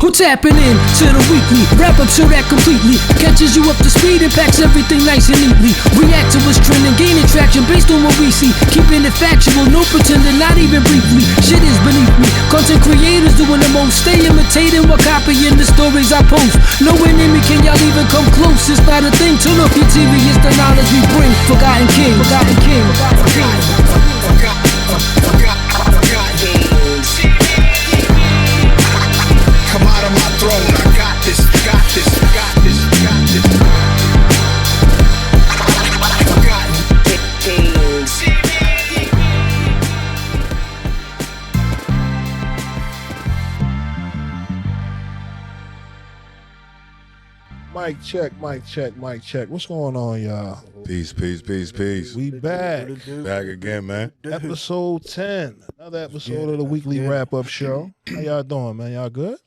Who tapping in to the weekly wrap up show that completely catches you up to speed and packs everything nice and neatly. React to what's trending, gaining traction based on what we see. Keeping it factual, no pretending, not even briefly. Shit is beneath me. Content creators doing the most. Stay imitating while copying the stories I post. No enemy, can y'all even come close? It's not a thing. Turn off your TV, it's the knowledge we bring. Forgotten king, forgotten king, forgotten king. Come out of my throne, I got this, got this, got this, got this. Mic check, mic check, mic check. What's going on, y'all? Peace, peace, peace, peace. We back. Back again, man. Episode 10. Another episode of the weekly wrap-up show. How y'all doing, man? Y'all good?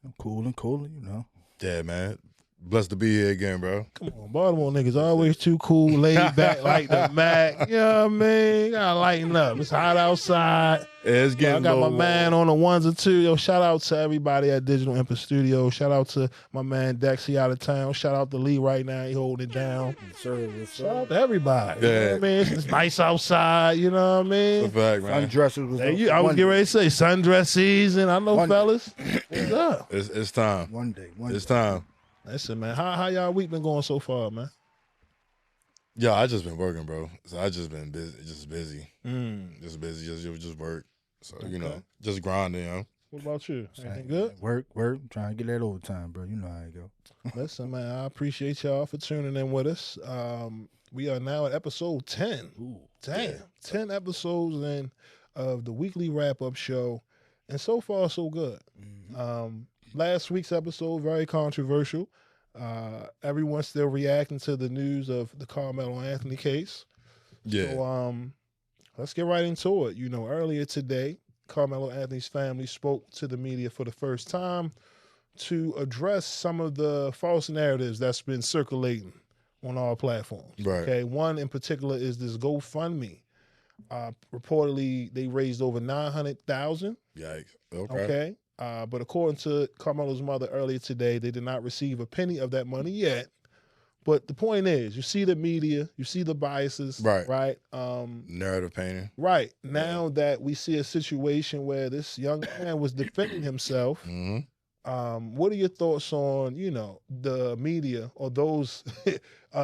I'm cool, you know. Yeah, man. Blessed to be here again, bro. Come on, Baltimore niggas always too cool, laid back like the Mac. You know what I mean? Gotta lighten up. It's hot outside. Yeah, it's getting I got my low. man on the ones or two. Yo, shout out to everybody at Digital Emperor Studio. Shout out to my man Dex, he out of town. Shout out to Lee right now. He holding it down. Shout out to everybody. You know what I mean? It's nice outside. You know what I mean? It's a fact, man. Sundresses was I was getting ready to say sundress season. I know, One day. fellas. What's up? It's time. one day. It's time. Listen, man. How y'all week been going so far, man? Yeah, I just been working, bro. So I just been busy, just work. So you know, just grinding, you know. What about you? Anything good? Work, trying to get that overtime, bro. You know how it go. Listen, man, I appreciate y'all for tuning in with us. We are now at episode 10. Ooh, Damn. 10 episodes in of the weekly wrap-up show. And so far, so good. Mm-hmm. Last week's episode, very controversial. Everyone's still reacting to the news of the Karmelo Anthony case. Yeah. So let's get right into it. You know, earlier today, Karmelo Anthony's family spoke to the media for the first time to address some of the false narratives that's been circulating on all platforms. Right. Okay. One in particular is this GoFundMe. Reportedly, they raised over $900,000. Yikes. Okay. But according to Karmelo's mother earlier today, they did not receive a penny of that money yet. But the point is, you see the media, you see the biases, right? Narrative painting. Right. Now that we see a situation where this young man was defending himself, what are your thoughts on, you know, the media or those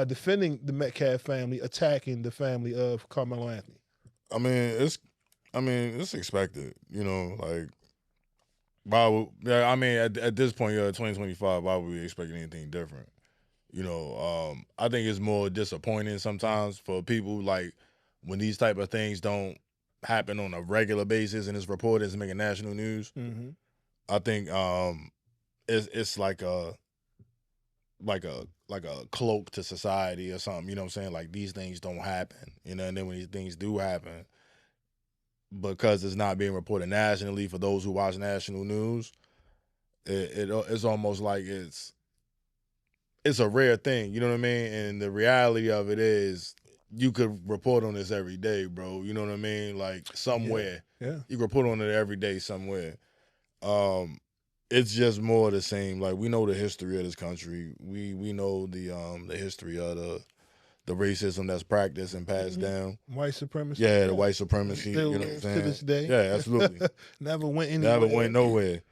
defending the Metcalf family, attacking the family of Karmelo Anthony? I mean, it's expected, you know, like, at this point, 2025, why would we expect anything different? You know, I think it's more disappointing sometimes for people, like, when these type of things don't happen on a regular basis and it's reported as making national news. I think it's like a cloak to society or something. You know what I'm saying? Like, these things don't happen, you know. And then when these things do happen, because it's not being reported nationally for those who watch national news, it's almost like it's a rare thing, you know what I mean? And the reality of it is, you could report on this every day, bro. You know what I mean? Like, somewhere. Yeah. You could report on it every day somewhere. It's just more of the same. Like, we know the history of this country. We know the history of the racism that's practiced and passed down. White supremacy. Yeah, the white supremacy. Still you know what I'm saying? to this day. Yeah, absolutely. Never went anywhere. Never went nowhere.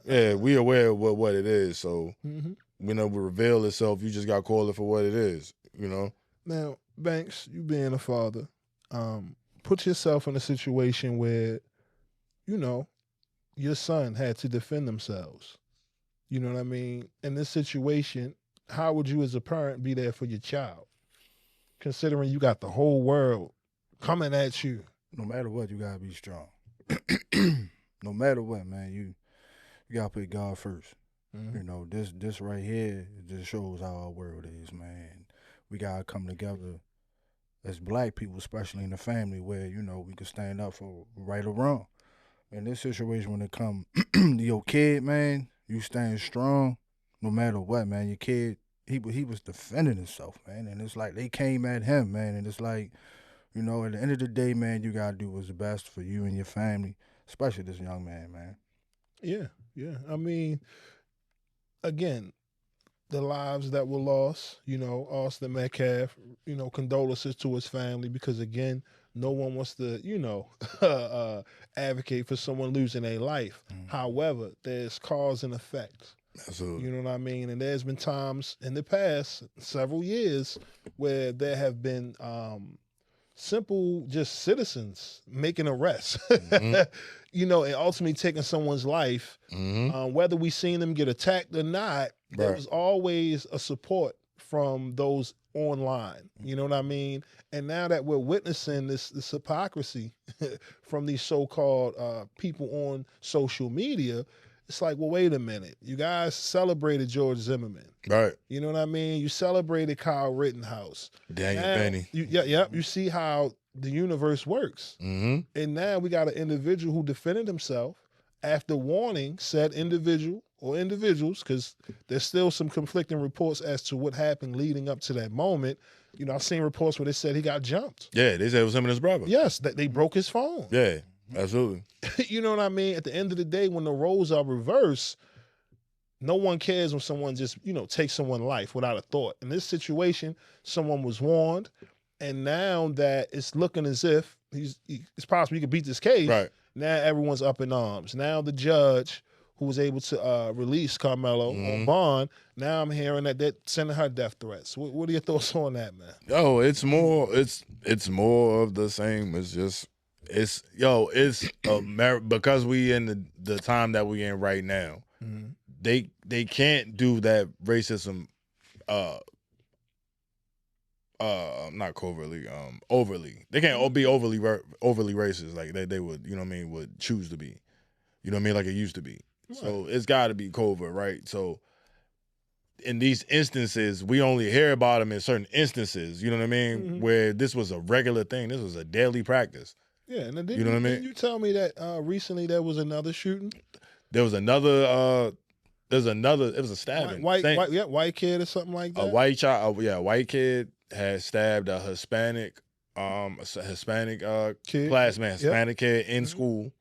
Yeah, we aware of what it is. So, we know we reveal itself. You just got to call it for what it is, you know? Now, Banks, you being a father, put yourself in a situation where, you know, your son had to defend themselves. You know what I mean? In this situation, how would you as a parent be there for your child? Considering you got the whole world coming at you. No matter what, you gotta be strong. No matter what, man, you gotta put God first. You know, this right here just shows how our world is, man. We gotta come together as black people, especially in the family, where, you know, we can stand up for right or wrong. In this situation, when it come to your kid, man, you stand strong no matter what, man. Your kid, he was defending himself, man, and it's like they came at him, man, and it's like, you know, at the end of the day, man, you gotta do what's best for you and your family, especially this young man, man. Yeah, yeah. I mean, again, the lives that were lost, Austin Metcalf, condolences to his family because, again, no one wants to, advocate for someone losing a life. However, there's cause and effect. Absolutely. You know what I mean? And there's been times in the past, several years, where there have been simple just citizens making arrests, and ultimately taking someone's life. Whether we seen them get attacked or not, there was always a support from those online. You know what I mean? And now that we're witnessing this hypocrisy from these so-called people on social media, it's like, well, wait a minute. You guys celebrated George Zimmerman. Right. You know what I mean? You celebrated Kyle Rittenhouse. Daniel Benny. You see how the universe works. And now we got an individual who defended himself after warning said individual or individuals, because there's still some conflicting reports as to what happened leading up to that moment. I've seen reports where they said he got jumped. Yeah, they said it was him and his brother. Yes, that they broke his phone. Yeah, absolutely. You know what I mean? At the end of the day, when the roles are reversed, no one cares when someone just, takes someone's life without a thought. In this situation, someone was warned, and now that it's looking as if it's possible he could beat this case, right. Now everyone's up in arms. Now the judge who was able to release Karmelo on bond, now I'm hearing that they're sending her death threats. What are your thoughts on that, man? Yo, it's more of the same. It's because we in the time that we in right now. They can't do that racism not covertly, overly. They can't be overly racist like they would, would choose to be. You know what I mean? Like it used to be. Right. So it's got to be covert, right? So in these instances, we only hear about them in certain instances, you know what I mean? Where this was a regular thing. This was a daily practice. Yeah, and then you know what I mean? Didn't you tell me that recently there was another shooting? There was another it was a stabbing. White kid or something like that? A white child, a white kid had stabbed a Hispanic kid. classmate, Hispanic kid in school,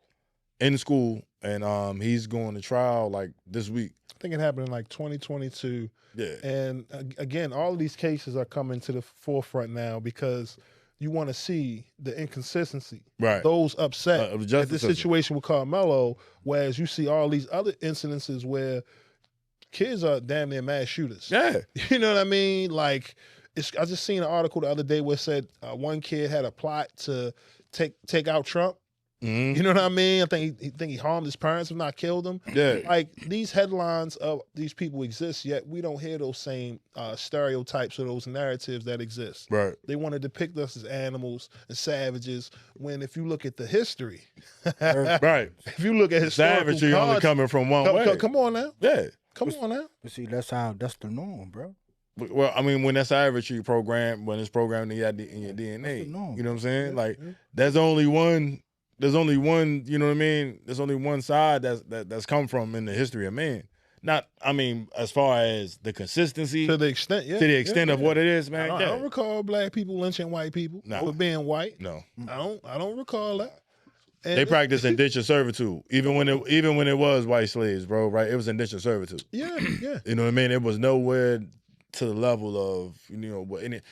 and he's going to trial like this week. I think it happened in like 2022. Yeah. And again, all of these cases are coming to the forefront now because you want to see the inconsistency. Right. Those upset at this system. situation with Karmelo, whereas you see all these other incidences where kids are damn near mass shooters. Yeah. You know what I mean? Like, I just seen an article the other day where it said one kid had a plot to take out Trump. You know what I mean? I think he harmed his parents, if not killed them. Yeah. Like, these headlines of these people exist, yet we don't hear those same stereotypes or those narratives that exist. Right. They want to depict us as animals and savages, when if you look at the history, right. If you look at historical savagery only coming from one way. Come on now. Yeah. Come on now. But see, that's the norm, bro. Well, I mean, when that savagery program, when it's programmed in your DNA, you know what I'm saying? Like, there's only one, you know what I mean? There's only one side that's come from in the history of man. Not, I mean, as far as the consistency. To the extent, of what it is, man. I don't recall black people lynching white people for being white. No. I don't recall that. And they practiced indentured servitude, even when it was white slaves, bro, right? It was indentured servitude. Yeah. You know what I mean? It was nowhere to the level of, the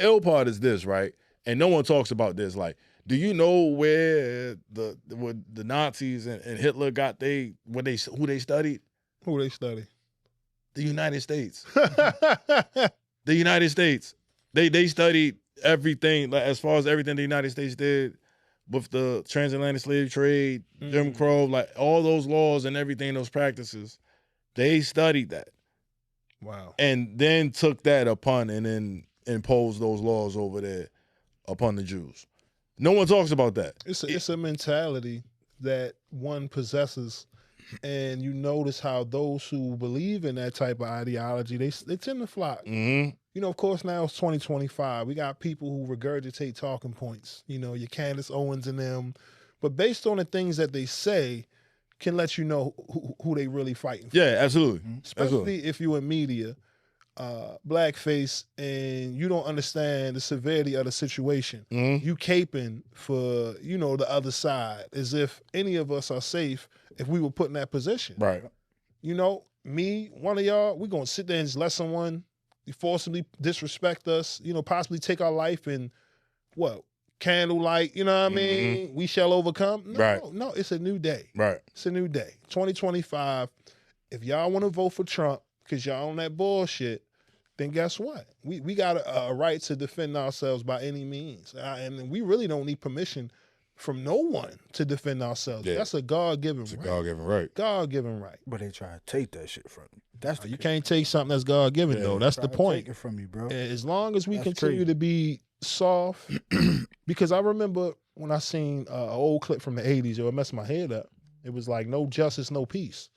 ill part is this, right? And no one talks about this. Like, do you know where the Nazis and Hitler got who they studied? Who they studied? The United States. The United States. They studied everything, like, as far as everything the United States did with the transatlantic slave trade, Jim Crow, like all those laws and everything, those practices. They studied that. Wow. And then took that upon and then imposed those laws over there upon the Jews. No one talks about that. It's a mentality that one possesses, and you notice how those who believe in that type of ideology, they tend to flock. Of course, now it's 2025. We got people who regurgitate talking points, your Candace Owens and them. But based on the things that they say, can let you know who they really fighting for. Yeah, absolutely. Especially if you're in media. blackface and you don't understand the severity of the situation. You caping for, you know, the other side as if any of us are safe if we were put in that position. Right. You know, me, one of y'all, we're going to sit there and just let someone forcibly disrespect us, you know, possibly take our life and what? Candlelight, you know what I mean? We shall overcome. No, it's a new day. Right. It's a new day. 2025. If y'all want to vote for Trump because y'all on that bullshit, then guess what? We got a right to defend ourselves by any means. And we really don't need permission from no one to defend ourselves. Yeah. That's a God-given right. It's a God-given right. God-given right. But they try to take that shit from you. That's the You can't take something that's God-given, though. That's the point. Take it from you, bro. As long as we That's continue crazy. to be soft, because I remember when I seen an old clip from the 80s, it messed my head up. It was like, no justice, no peace.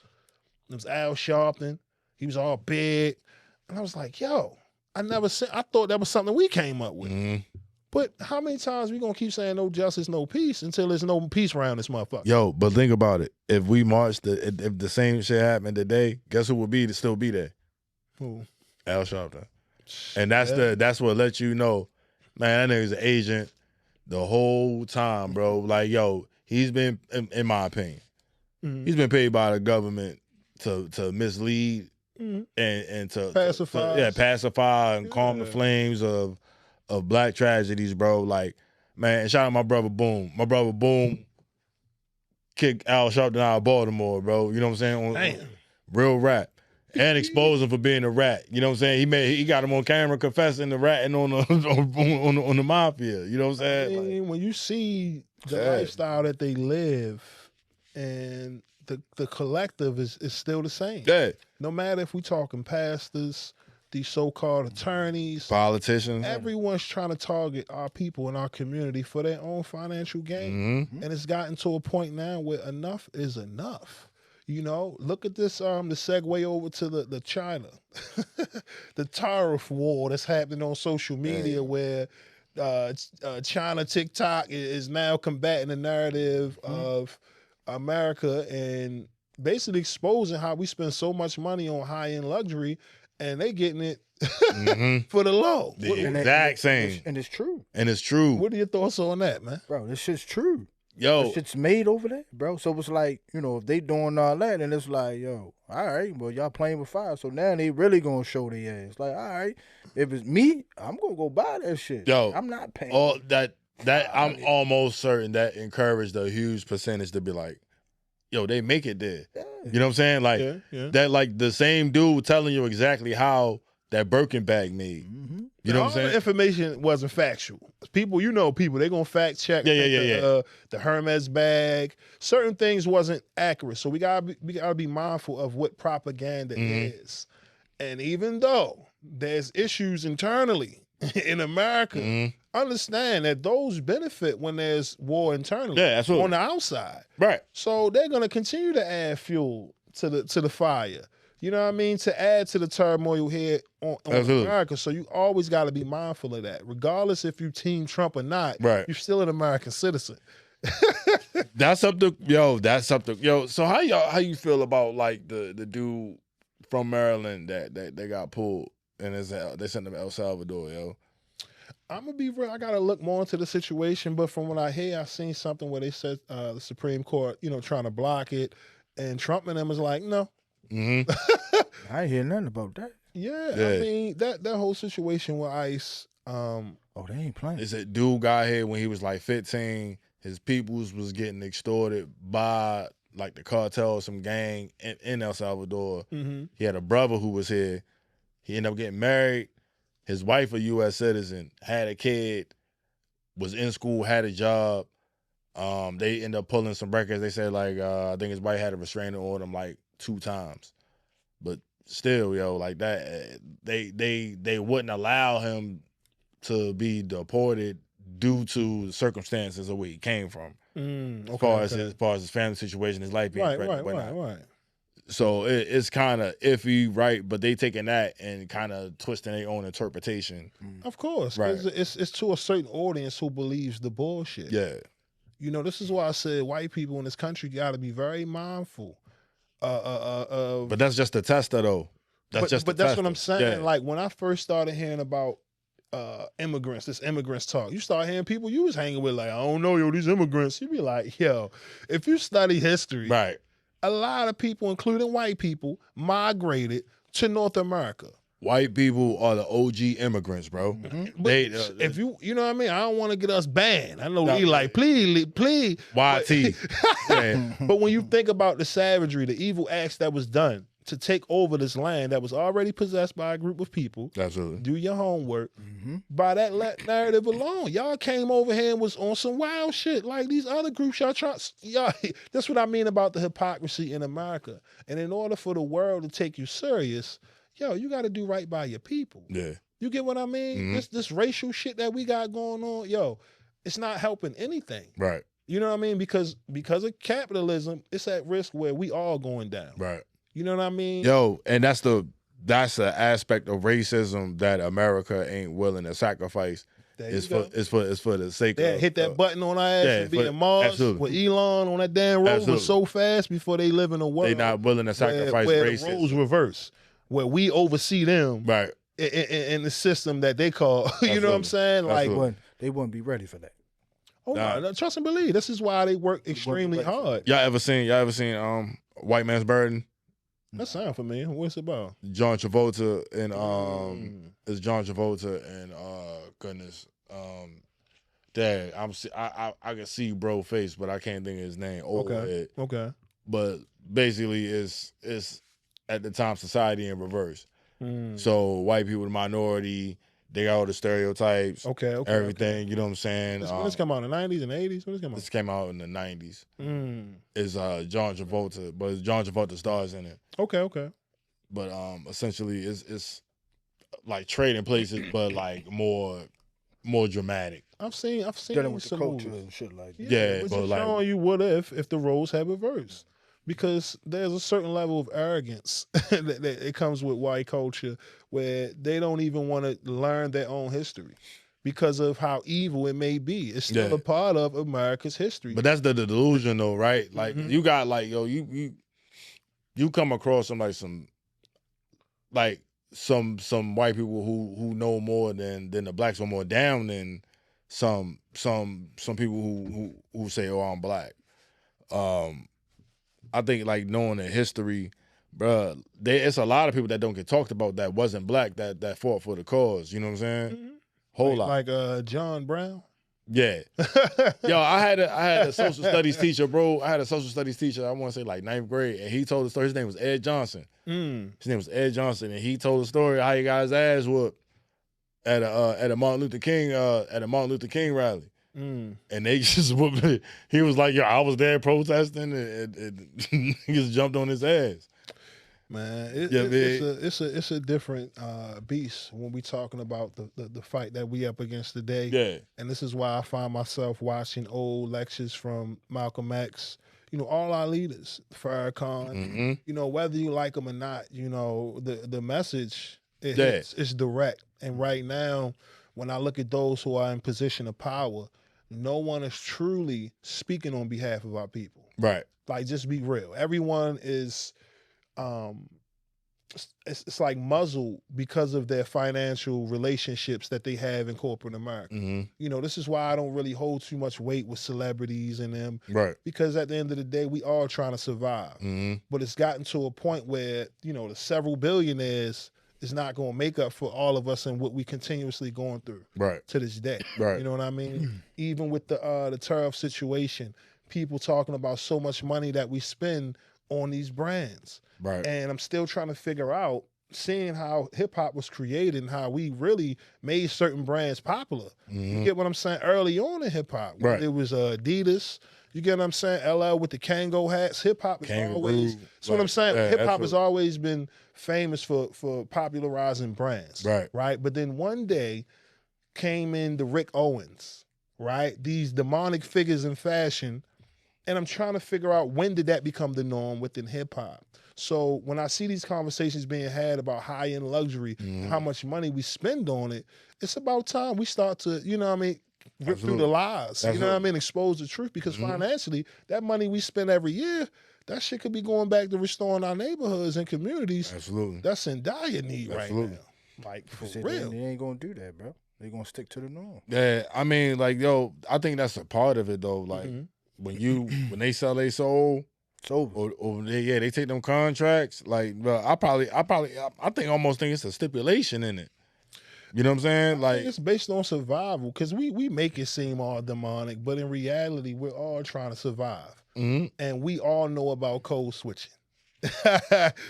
It was Al Sharpton. He was all big. And I was like, yo, I thought that was something we came up with. But how many times we gonna keep saying no justice, no peace until there's no peace around this motherfucker? Yo, but think about it. If we marched, if the same shit happened today, guess who would still be there? Who? Al Sharpton. And that's what lets you know, man, that nigga's an agent the whole time, bro. Like, yo, he's been, in my opinion, he's been paid by the government to mislead and to pacify and calm the flames of black tragedies, bro. Like, man, shout out my brother Boom. My brother Boom kicked Al Sharpton out of Baltimore, bro. You know what I'm saying? Damn. Real rap. And expose him for being a rat. You know what I'm saying? He got him on camera confessing to ratting on the mafia. You know what I'm saying? I mean, when you see the lifestyle that they live and the collective is still the same. Yeah. No matter if we talking pastors, these so-called attorneys, politicians, everyone's trying to target our people in our community for their own financial gain. And it's gotten to a point now where enough is enough. You know, look at this, the segue over to the China, the tariff war that's happening on social media where China TikTok is now combating the narrative of America and basically exposing how we spend so much money on high-end luxury and they getting it for the low. The exact same. And it's true. And it's true. What are your thoughts on that, man? Bro, this shit's true. Yo. This shit's made over there, bro. So it's like, you know, if they doing all that, and it's like, yo, all right, well, y'all playing with fire. So now they really gonna show their ass. Like, all right, if it's me, I'm gonna go buy that shit. Yo. I'm not paying. All that I'm almost certain that encouraged a huge percentage to be like, yo, they make it there. Yeah. You know what I'm saying? Like that, like the same dude telling you exactly how that Birkin bag made. You know what I'm saying? All the information wasn't factual. People, they're gonna fact check the Hermes bag. Certain things wasn't accurate. So we gotta be mindful of what propaganda is. And even though there's issues internally in America, understand that those benefit when there's war internally. Yeah, absolutely. On the outside. Right. So they're gonna continue to add fuel to the fire. You know what I mean? To add to the turmoil here on America. So you always got to be mindful of that. Regardless if you team Trump or not, you're still an American citizen. That's something, yo. So how you feel about like the dude from Maryland that they got pulled and they sent him to El Salvador, yo? I'm gonna be real. I gotta look more into the situation, but from what I hear, I seen something where they said the Supreme Court, trying to block it, and Trump and them was like, no. I ain't hear nothing about that. Yeah, I mean that whole situation with ICE. They ain't playing. It's a dude got here when he was like 15. His peoples was getting extorted by like the cartel or some gang in El Salvador. He had a brother who was here. He ended up getting married. His wife, a U.S. citizen, had a kid, was in school, had a job. They ended up pulling some records. They said like I think his wife had a restraining order him like 2 times, but still, yo, like that, they wouldn't allow him to be deported due to the circumstances of where he came from. As far as his family situation, his life being threatened, right. So it's kind of iffy, right? But they taking that and kind of twisting their own interpretation. Of course, right? It's to a certain audience who believes the bullshit. Yeah, this is why I said white people in this country got to be very mindful. But that's just a tester, though. That's just but the that's what I'm tester. saying. Yeah. Like when I first started hearing about immigrants talk, you start hearing people you was hanging with like, I don't know, yo, these immigrants. You be like, yo, if you study history, Right. a lot of people, including white people, migrated to North America. White people are the OG immigrants, bro. But They if you know what I mean, I don't want to get us banned. I know No, he like, please. YT. Yeah. But when you think about the savagery, the evil acts that was done to take over this land that was already possessed by a group of people, Absolutely. do your homework. By that narrative alone, y'all came over here and was on some wild shit like these other groups. Y'all, that's what I mean about the hypocrisy in America. And in order for the world to take you serious, yo, you got to do right by your people. Yeah. You get what I mean? This racial shit that we got going on, yo, it's not helping anything. Right. You know what I mean? Because of capitalism, it's at risk where we all going down. Right. You know what I mean? Yo, and that's the aspect of racism that America ain't willing to sacrifice. It's for the sake of hit that button on our ass and be in Mars absolutely. with Elon on that damn rover Absolutely. so fast before they live in a world. They not willing to sacrifice where racism. the roles reverse, where we oversee them Right. in the system that they call. You know what I'm saying? Like, They wouldn't be ready for that. oh no, trust and believe. This is why they work extremely hard. Y'all ever seen White Man's Burden? That sound familiar. What's it about? John Travolta and it's John Travolta and goodness. Dad, I can see bro face, but I can't think of his name. Okay. But basically it's at the time society in reverse. So white people, the minority, they got all the stereotypes. Okay. Everything, you know what I'm saying? When this come out in the 90s and 80s? When this come out? This came out in the 90s. It's John Travolta, but John Travolta stars in it. Okay. But essentially it's like trading places, but like more dramatic. I've seen Dealing with the some culture movies. and shit like that. Yeah, but but just like showing you what if the roles had reversed. Because there's a certain level of arrogance that it comes with white culture where they don't even want to learn their own history because of how evil it may be. It's still a part of America's history. But that's the delusion though, right? Like you got like, yo, you come across some white people who know more than the blacks or more down than some people who say, oh, I'm black. I think like knowing the history, bruh, it's a lot of people that don't get talked about that wasn't black that fought for the cause. You know what I'm saying? Whole lot. Like John Brown. Yeah. Yo, I had a social studies teacher, bro. I had a social studies teacher, I want to say like 9th grade, and he told the story. His name was Ed Johnson. His name was Ed Johnson, and he told the story how he got his ass whooped at a Martin Luther King rally. And they just whooped me. He was like, yo, I was there protesting, and niggas jumped on his ass. Man, it's a different beast when we talking about the fight that we up against today. Yeah. And this is why I find myself watching old lectures from Malcolm X. You know, all our leaders, Farrakhan. You know, whether you like them or not, you know, the message it's direct. And right now, when I look at those who are in position of power, no one is truly speaking on behalf of our people. Right. Like, just be real. Everyone is, it's like muzzled because of their financial relationships that they have in corporate America. You know, this is why I don't really hold too much weight with celebrities and them. Right. Because at the end of the day, we all trying to survive. But it's gotten to a point where, you know, the several billionaires is not going to make up for all of us and what we continuously going through to this day. Right. You know what I mean? Even with the tariff situation, people talking about so much money that we spend on these brands. Right. And I'm still trying to figure out, seeing how hip hop was created and how we really made certain brands popular. You get what I'm saying? Early on in hip hop, Right. It was Adidas. You get what I'm saying? LL with the Kango hats. Hip hop is always. That's what I'm saying. Yeah, Hip hop has always been famous for popularizing brands. Right. Right. But then one day came in the Rick Owens. Right. These demonic figures in fashion. And I'm trying to figure out, when did that become the norm within hip hop? So when I see these conversations being had about high-end luxury, how much money we spend on it, it's about time we start to, you know what I mean, rip through the lies. You know what I mean? Expose the truth, because financially, that money we spend every year, that shit could be going back to restoring our neighborhoods and communities. Absolutely. That's in dire need right Absolutely. now. Like, for They real. ain't gonna do that, bro. They gonna stick to the norm. Yeah, I mean, like, yo, I think that's a part of it though. Like when they sell their soul, It's over. or they take them contracts. Like, bro, I think almost think it's a stipulation in it. You know what I'm saying? I Like, think it's based on survival because we make it seem all demonic, but in reality, we're all trying to survive. And we all know about code switching.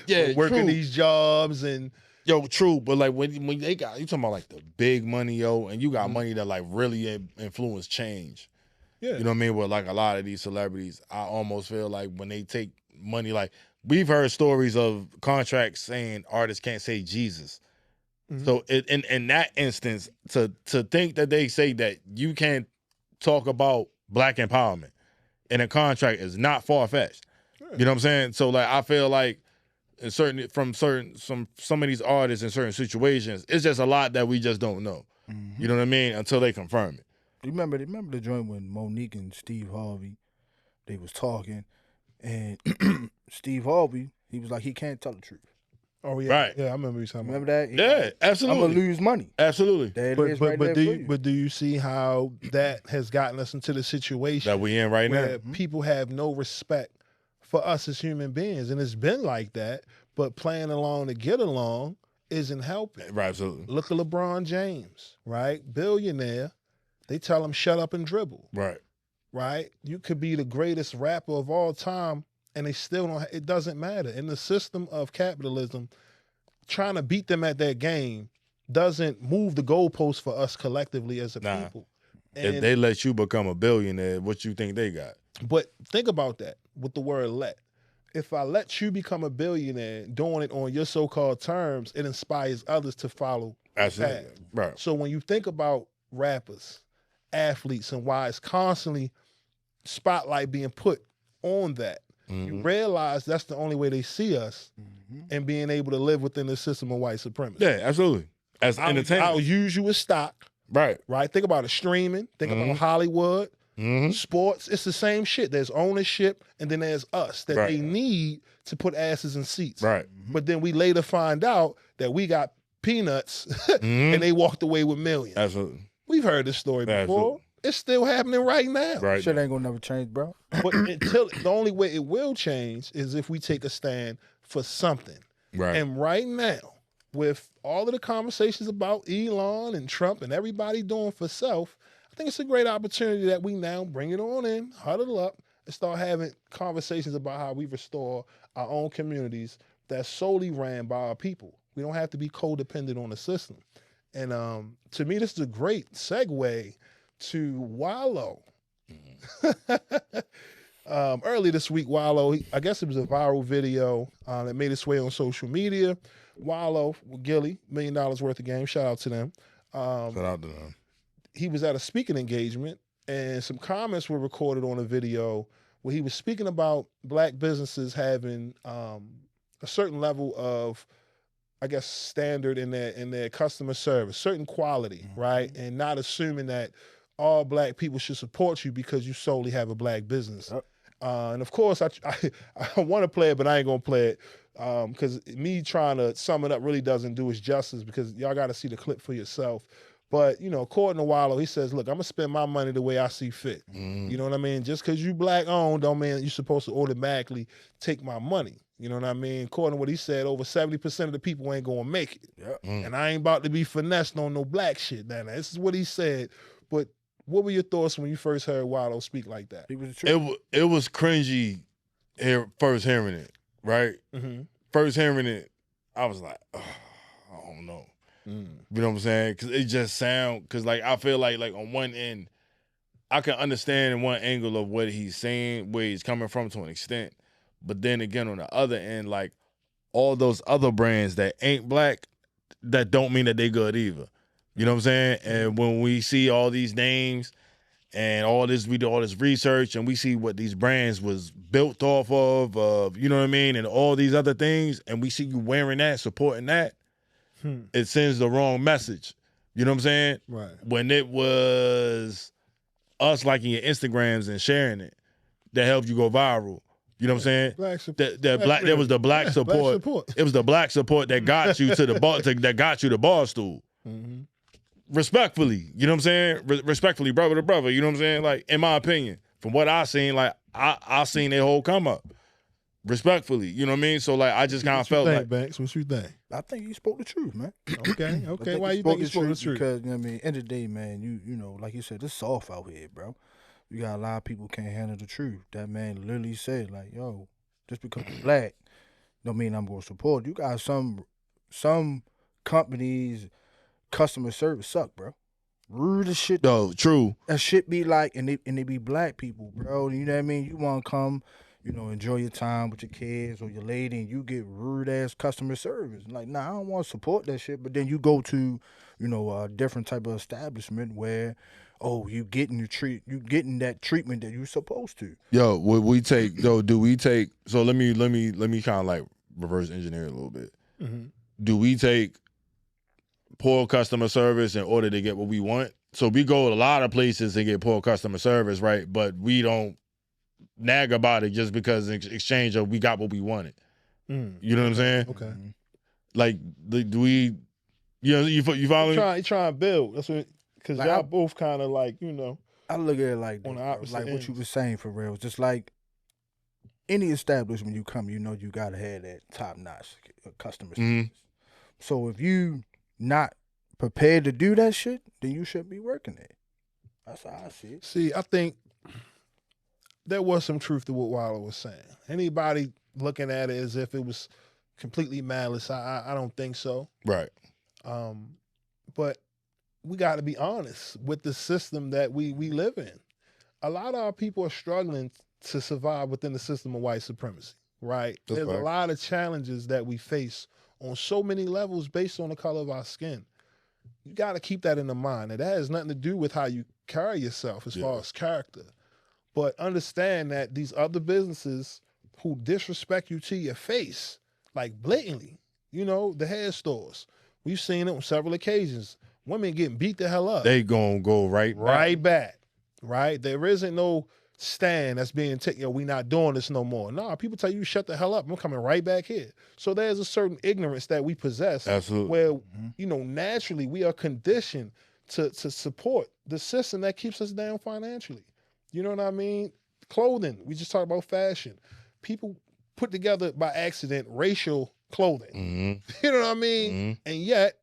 Yeah, working true. these jobs and yo, true, but like when they got you talking about like the big money, yo, and you got money that like really influence change. yeah, You know what I mean? With like a lot of these celebrities, I almost feel like when they take money, like we've heard stories of contracts saying artists can't say Jesus. So in that instance, to think that they say that you can't talk about black empowerment in a contract is not far fetched. You know what I'm saying? So like I feel like in some of these artists in certain situations, it's just a lot that we just don't know. You know what I mean? Until they confirm it. Remember the joint when Monique and Steve Harvey, they was talking, and Steve Harvey, he was like, he can't tell the truth. oh yeah, Right. yeah, I remember you talking about. Remember that? Yeah, I'm absolutely. gonna lose money. Absolutely. There it is right there for you. But do you see how that has gotten us into the situation That we in right where now. people have no respect for us as human beings, and it's been like that. But playing along to get along isn't helping. Right, absolutely. Look at LeBron James, right? Billionaire. They tell him shut up and dribble, Right. right? You could be the greatest rapper of all time, and they still don't. It doesn't matter in the system of capitalism. Trying to beat them at their game doesn't move the goalposts for us collectively as a people. If And, they let you become a billionaire, what you think they got? but think about that with the word let. If I let you become a billionaire doing it on your so-called terms, it inspires others to follow. Absolutely. path. Right. So when you think about rappers, athletes, and why it's constantly spotlight being put on that, you realize that's the only way they see us and being able to live within the system of white supremacy. Yeah, absolutely. As I'll entertainment. use you as stock, Right. right? Think about it, streaming, think about Hollywood, sports. It's the same shit. There's ownership, and then there's us that Right. they need to put asses in seats. Right. But then we later find out that we got peanuts and they walked away with millions. Absolutely. We've heard this story before. Absolutely. It's still happening right now. Right. Shit ain't gonna never change, bro. But until the only way it will change is if we take a stand for something. Right. And right now, with all of the conversations about Elon and Trump and everybody doing for self, I think it's a great opportunity that we now bring it on in, huddle up, and start having conversations about how we restore our own communities that's solely ran by our people. We don't have to be codependent on the system. And to me, this is a great segue to Wallow. Early this week, Wallow, I guess it was a viral video that made its way on social media. Wallow, Gilly, $1 million worth of game. Shout out to them. Shout out to them. He was at a speaking engagement, and some comments were recorded on a video where he was speaking about black businesses having a certain level of, I guess, standard in their customer service, certain quality, right? And not assuming that all black people should support you because you solely have a black business. Yep. And of course, I want to play it, but I ain't gonna play it because me trying to sum it up really doesn't do it justice because y'all got to see the clip for yourself. But, you know, according to Wallow, he says, look, I'm going to spend my money the way I see fit. You know what I mean? Just because you black owned don't mean you're supposed to automatically take my money. You know what I mean? According to what he said, over 70% of the people ain't going to make it. Yep. And I ain't about to be finessed on no black shit. Now, this is what he said. But what were your thoughts when you first heard Wallow speak like that? He was the truth. It was cringy first hearing it, right? First hearing it, I was like, oh, I don't know. You know what I'm saying? Because it just sound, because like I feel like on one end, I can understand in one angle of what he's saying, where he's coming from to an extent. But then again, on the other end, like all those other brands that ain't black, that don't mean that they good either. You know what I'm saying? And when we see all these names and we do all this research and we see what these brands was built off of, you know what I mean? And all these other things, and we see you wearing that, supporting that, it sends the wrong message. You know what I'm saying? Right. When it was us liking your Instagrams and sharing it that helped you go viral, You know what I'm saying? Black support. There was the black support. It was the black support that got you to the bar, that got you the bar stool. Mm-hmm. Respectfully, you know what I'm saying? Respectfully, brother to brother, you know what I'm saying? Like, in my opinion, from what I seen, like, I seen their whole come up. Respectfully, you know what I mean? So, like, I just kind of felt like. Banks, what you think? I think you spoke the truth, man. Okay. Why you think you spoke the truth? Because, you know what I mean, end of the day, man, you know, like you said, it's soft out here, bro. You got a lot of people can't handle the truth. That man literally said, like, yo, just because you're black don't mean I'm going to support you. Got some companies, customer service suck, bro. Rude as shit. No, true. That shit be like, and they be black people, bro. You know what I mean? You want to come, you know, enjoy your time with your kids or your lady, and you get rude ass customer service. Like, nah, I don't want to support that shit. But then you go to, you know, a different type of establishment where, oh, you getting that treatment that you're supposed to. Yo, would we take? Though, do we take? So let me kind of like reverse engineer a little bit. Mm-hmm. Do we take poor customer service in order to get what we want? So we go to a lot of places and get poor customer service, right? But we don't nag about it just because in exchange of we got what we wanted. You know what I'm saying? Okay. Like, do we? You know, you follow me? You trying to build. That's what. Because Like, y'all both kind of like, you know. I look at it like On this, the bro. opposite Like what ends. you were saying for real. Just like any establishment you come, you know you gotta have that top notch customer service. So if you not prepared to do that shit, then you shouldn't be working there. That's how I see it. See, I think there was some truth to what Wallo was saying. Anybody looking at it as if it was completely malice, I don't think so. Right. But we got to be honest with the system that we live in. A lot of our people are struggling to survive within the system of white supremacy, right? That's There's right. a lot of challenges that we face on so many levels based on the color of our skin. You got to keep that in the mind. And that has nothing to do with how you carry yourself as far as character. But understand that these other businesses who disrespect you to your face, like blatantly, you know, the hair stores, we've seen it on several occasions. Women getting beat the hell up. They gonna go right back. Right? There isn't no stand that's being taken, yo, we not doing this no more. Nah, people tell you shut the hell up. I'm coming right back here. So there's a certain ignorance that we possess. Absolutely. Where, you know, naturally we are conditioned to support the system that keeps us down financially. You know what I mean? Clothing. We just talked about fashion. People put together by accident racial clothing. You know what I mean? And yet,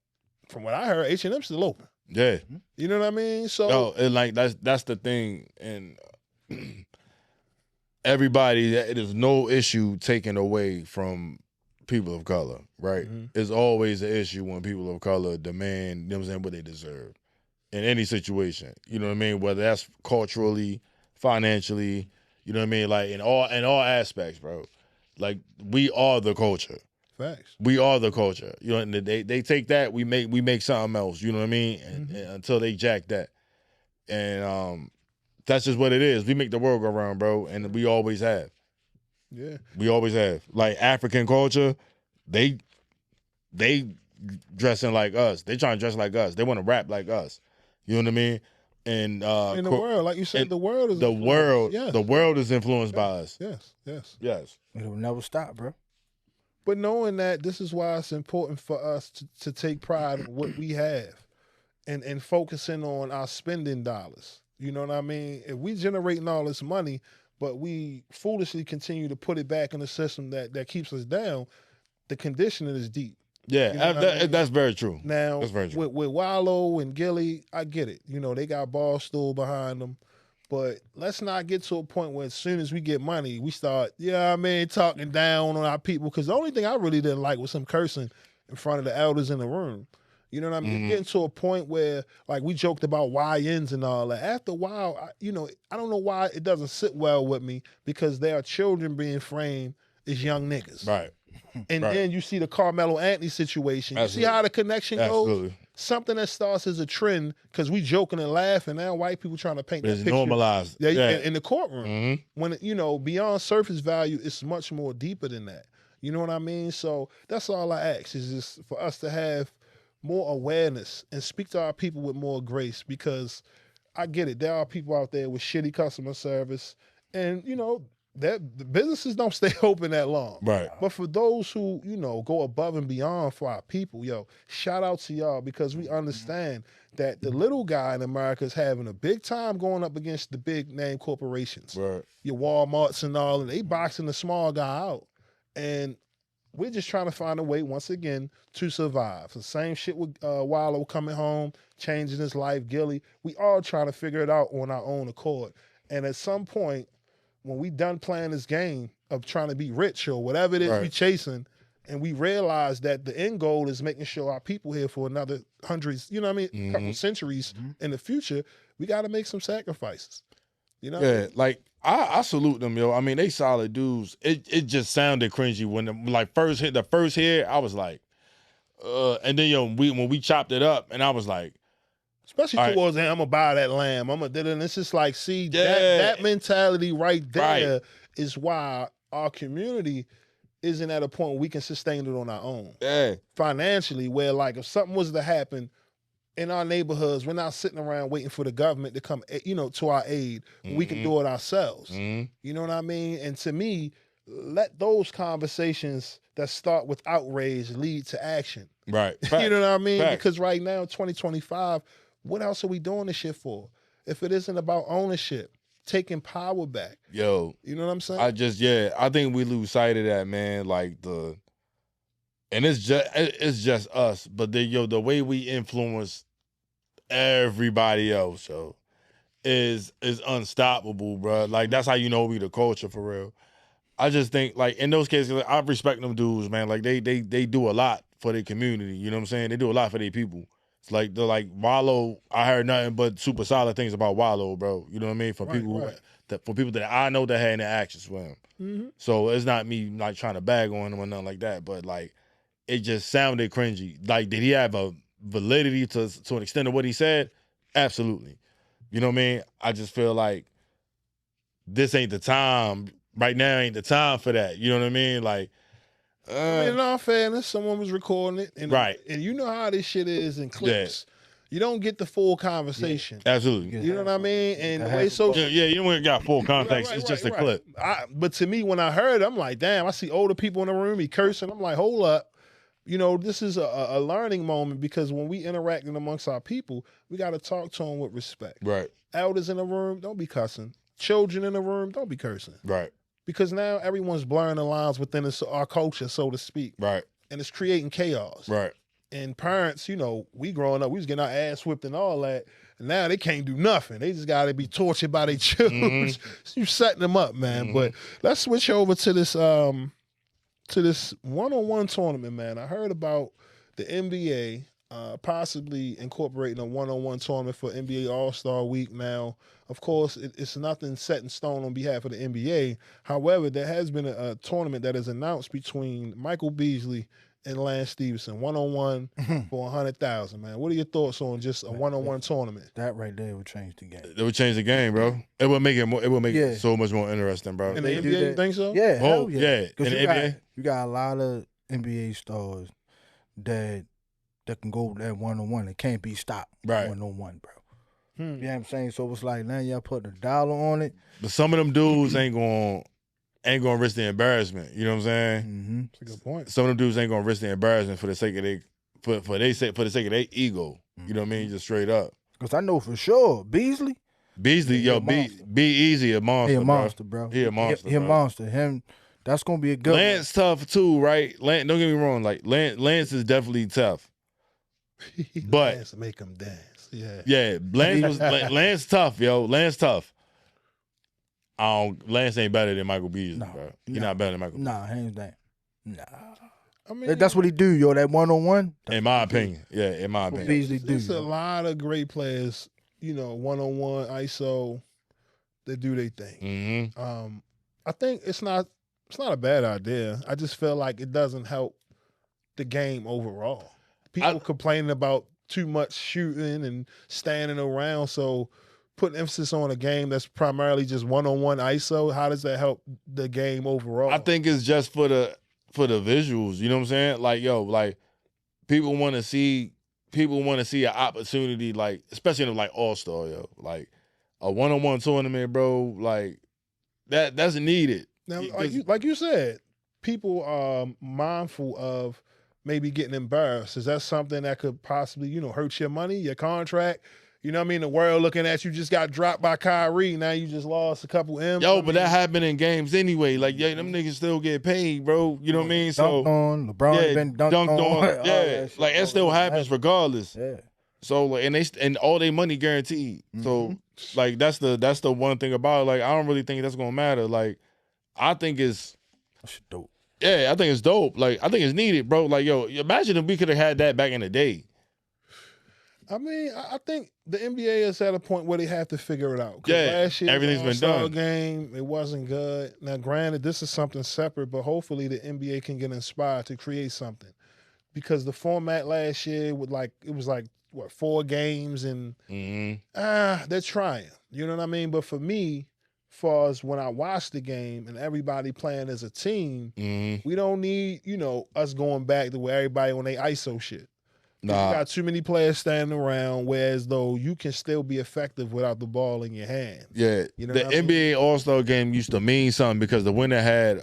from what I heard, H&M still open. Yeah. You know what I mean? So No, and like that's the thing, and everybody, there's no issue taken away from people of color, right? It's always an issue when people of color demand, you know what I'm saying, what they deserve in any situation. You know what I mean? Whether that's culturally, financially, you know what I mean? Like in all aspects, bro. Like, we are the culture. Facts. We are the culture. You know, and they take that, we make something else, you know what I mean? And until they jack that. And that's just what it is. We make the world go round, bro, and we always have. Yeah. We always have. Like African culture, they dressing like us. They trying to dress like us. They want to rap like us. You know what I mean? And in the world, like you said, the world is the world. Yes. The world is influenced by us. Yes. It'll never stop, bro. But knowing that, this is why it's important for us to take pride in what we have and focusing on our spending dollars. You know what I mean? If we generating all this money, but we foolishly continue to put it back in the system that keeps us down, the conditioning is deep. Yeah, You know what I mean? that's very true. Now, That's very true. with Wallo and Gilly, I get it. You know, they got Barstool behind them. But let's not get to a point where as soon as we get money, we start, talking down on our people. Because the only thing I really didn't like was some cursing in front of the elders in the room. You know what I mean? Getting to a point where, like, we joked about YNs and all that. After a while, I don't know why it doesn't sit well with me, because there are children being framed as young niggas. Right. And then you see the Karmelo Anthony situation. Absolutely. You see how the connection goes? Absolutely. Something that starts as a trend, because we joking and laughing, now white people trying to paint It's that picture. normalized. In the courtroom. When, beyond surface value, it's much more deeper than that. You know what I mean? So that's all I ask, is just for us to have more awareness and speak to our people with more grace, because I get it. There are people out there with shitty customer service, and, the businesses don't stay open that long. Right. But for those who, go above and beyond for our people, shout out to y'all because we understand that the little guy in America is having a big time going up against the big name corporations. Right. Your Walmarts and all, and they boxing the small guy out. And we're just trying to find a way, once again, to survive. The same shit with Wallow coming home, changing his life, Gilly. We all trying to figure it out on our own accord. And at some point, when we done playing this game of trying to be rich or whatever it is we chasing, and we realize that the end goal is making sure our people here for another hundreds, couple centuries in the future, we got to make some sacrifices. Yeah, like I salute them, yo. I mean, they solid dudes. It just sounded cringy when the first hit, I was like, and then when we chopped it up, and I was like, especially towards the end, I'm gonna buy that lamb. And it's just like, see, that mentality right there is why our community isn't at a point where we can sustain it on our own. Yeah. Financially, where like if something was to happen in our neighborhoods, we're not sitting around waiting for the government to come, to our aid. We can do it ourselves. You know what I mean? And to me, let those conversations that start with outrage lead to action. Right. You know what I mean? Fact. Because right now, 2025, what else are we doing this shit for? If it isn't about ownership, taking power back. Yo. You know what I'm saying? I think we lose sight of that, man. Like and it's just us, but the way we influence everybody else, is unstoppable, bro. Like that's how we the culture for real. I just think like in those cases, I respect them dudes, man. Like they do a lot for their community. You know what I'm saying? They do a lot for their people. It's like they're like Wallow. I heard nothing but super solid things about Wallow, bro. You know what I mean? For people that I know that had interactions with him. So it's not me like trying to bag on him or nothing like that. But like it just sounded cringy. Like did he have a validity to an extent of what he said? Absolutely. You know what I mean? I just feel like this ain't the time. Right now ain't the time for that. You know what I mean? Like, in all fairness, someone was recording it. And, and you know how this shit is in clips. You don't get the full conversation. Absolutely. You know what I mean? And the way you don't got full context. It's just a clip. But to me, when I heard it, I'm like, damn, I see older people in the room, he cursing. I'm like, hold up. This is a learning moment because when we interacting amongst our people, we got to talk to them with respect. Right. Elders in the room, don't be cussing. Children in the room, don't be cursing. Right. Because now everyone's blurring the lines within our culture, so to speak. Right. And it's creating chaos. Right. And parents, we growing up, we was getting our ass whipped and all that. And now they can't do nothing. They just got to be tortured by their children. You setting them up, man. But let's switch over to this one-on-one tournament, man. I heard about the NBA possibly incorporating a one-on-one tournament for NBA All-Star Week. Now, of course, it's nothing set in stone on behalf of the NBA. However, there has been a tournament that is announced between Michael Beasley and Lance Stevenson, one-on-one for $100,000, man. What are your thoughts on just a one-on-one tournament? That right there would change the game. It would change the game, bro. It would make it so much more interesting, bro. In the NBA, you think so? Yeah. Oh, yeah. In the NBA? You got a lot of NBA stars that can go that one-on-one. It can't be stopped one-on-one, bro. You know what I'm saying? So it's like now y'all put $1 on it. But some of them dudes ain't gonna risk the embarrassment. You know what I'm saying? That's a good point. Some of them dudes ain't gonna risk the embarrassment for the sake of the sake of their ego. You know what I mean? Just straight up. Because I know for sure Beasley, be easy a monster. He a monster, bro. He a monster. He a monster. Him. That's gonna be a good. Lance tough too, right? Lance, don't get me wrong. Like Lance is definitely tough. But Lance make him dance. Yeah. Lance tough, yo. Lance tough. Lance ain't better than Michael Beasley, bro. He's not better than Michael. Nah, hands down. Nah. I mean, that's what he do, yo. That one-on-one. In my opinion, in my opinion, Beasley do. There's a lot of great players, one-on-one ISO, that do their thing. I think it's not a bad idea. I just feel like it doesn't help the game overall. People complaining about too much shooting and standing around, so putting emphasis on a game that's primarily just one-on-one ISO, how does that help the game overall? I think it's just for the visuals. You know what I'm saying? Like, people want to see an opportunity, like, especially in like All-Star, yo. Like a one-on-one tournament, bro. Like that's needed. Now, like you said, people are mindful of maybe getting embarrassed. Is that something that could possibly, hurt your money, your contract? You know what I mean? The world looking at you just got dropped by Kyrie. Now you just lost a couple M's. But that happened in games anyway. Like, them niggas still get paid, bro. You know what I mean? Dunked on. LeBron been dunked on. Yeah, like that still happens regardless. Yeah. So like, and all their money guaranteed. So like that's the one thing about it. Like I don't really think that's gonna matter. Like I think it's dope. Yeah, I think it's dope. Like I think it's needed, bro. Like imagine if we could have had that back in the day. I mean, I think the NBA is at a point where they have to figure it out. Yeah, last year, everything's been done. Game, it wasn't good. Now, granted, this is something separate, but hopefully the NBA can get inspired to create something. Because the format last year it was 4 games and they're trying. You know what I mean? But for me, far as when I watch the game and everybody playing as a team, we don't need, us going back to where everybody on their ISO shit. Nah. You got too many players standing around, whereas though you can still be effective without the ball in your hands. Yeah, the NBA All-Star game used to mean something because the winner had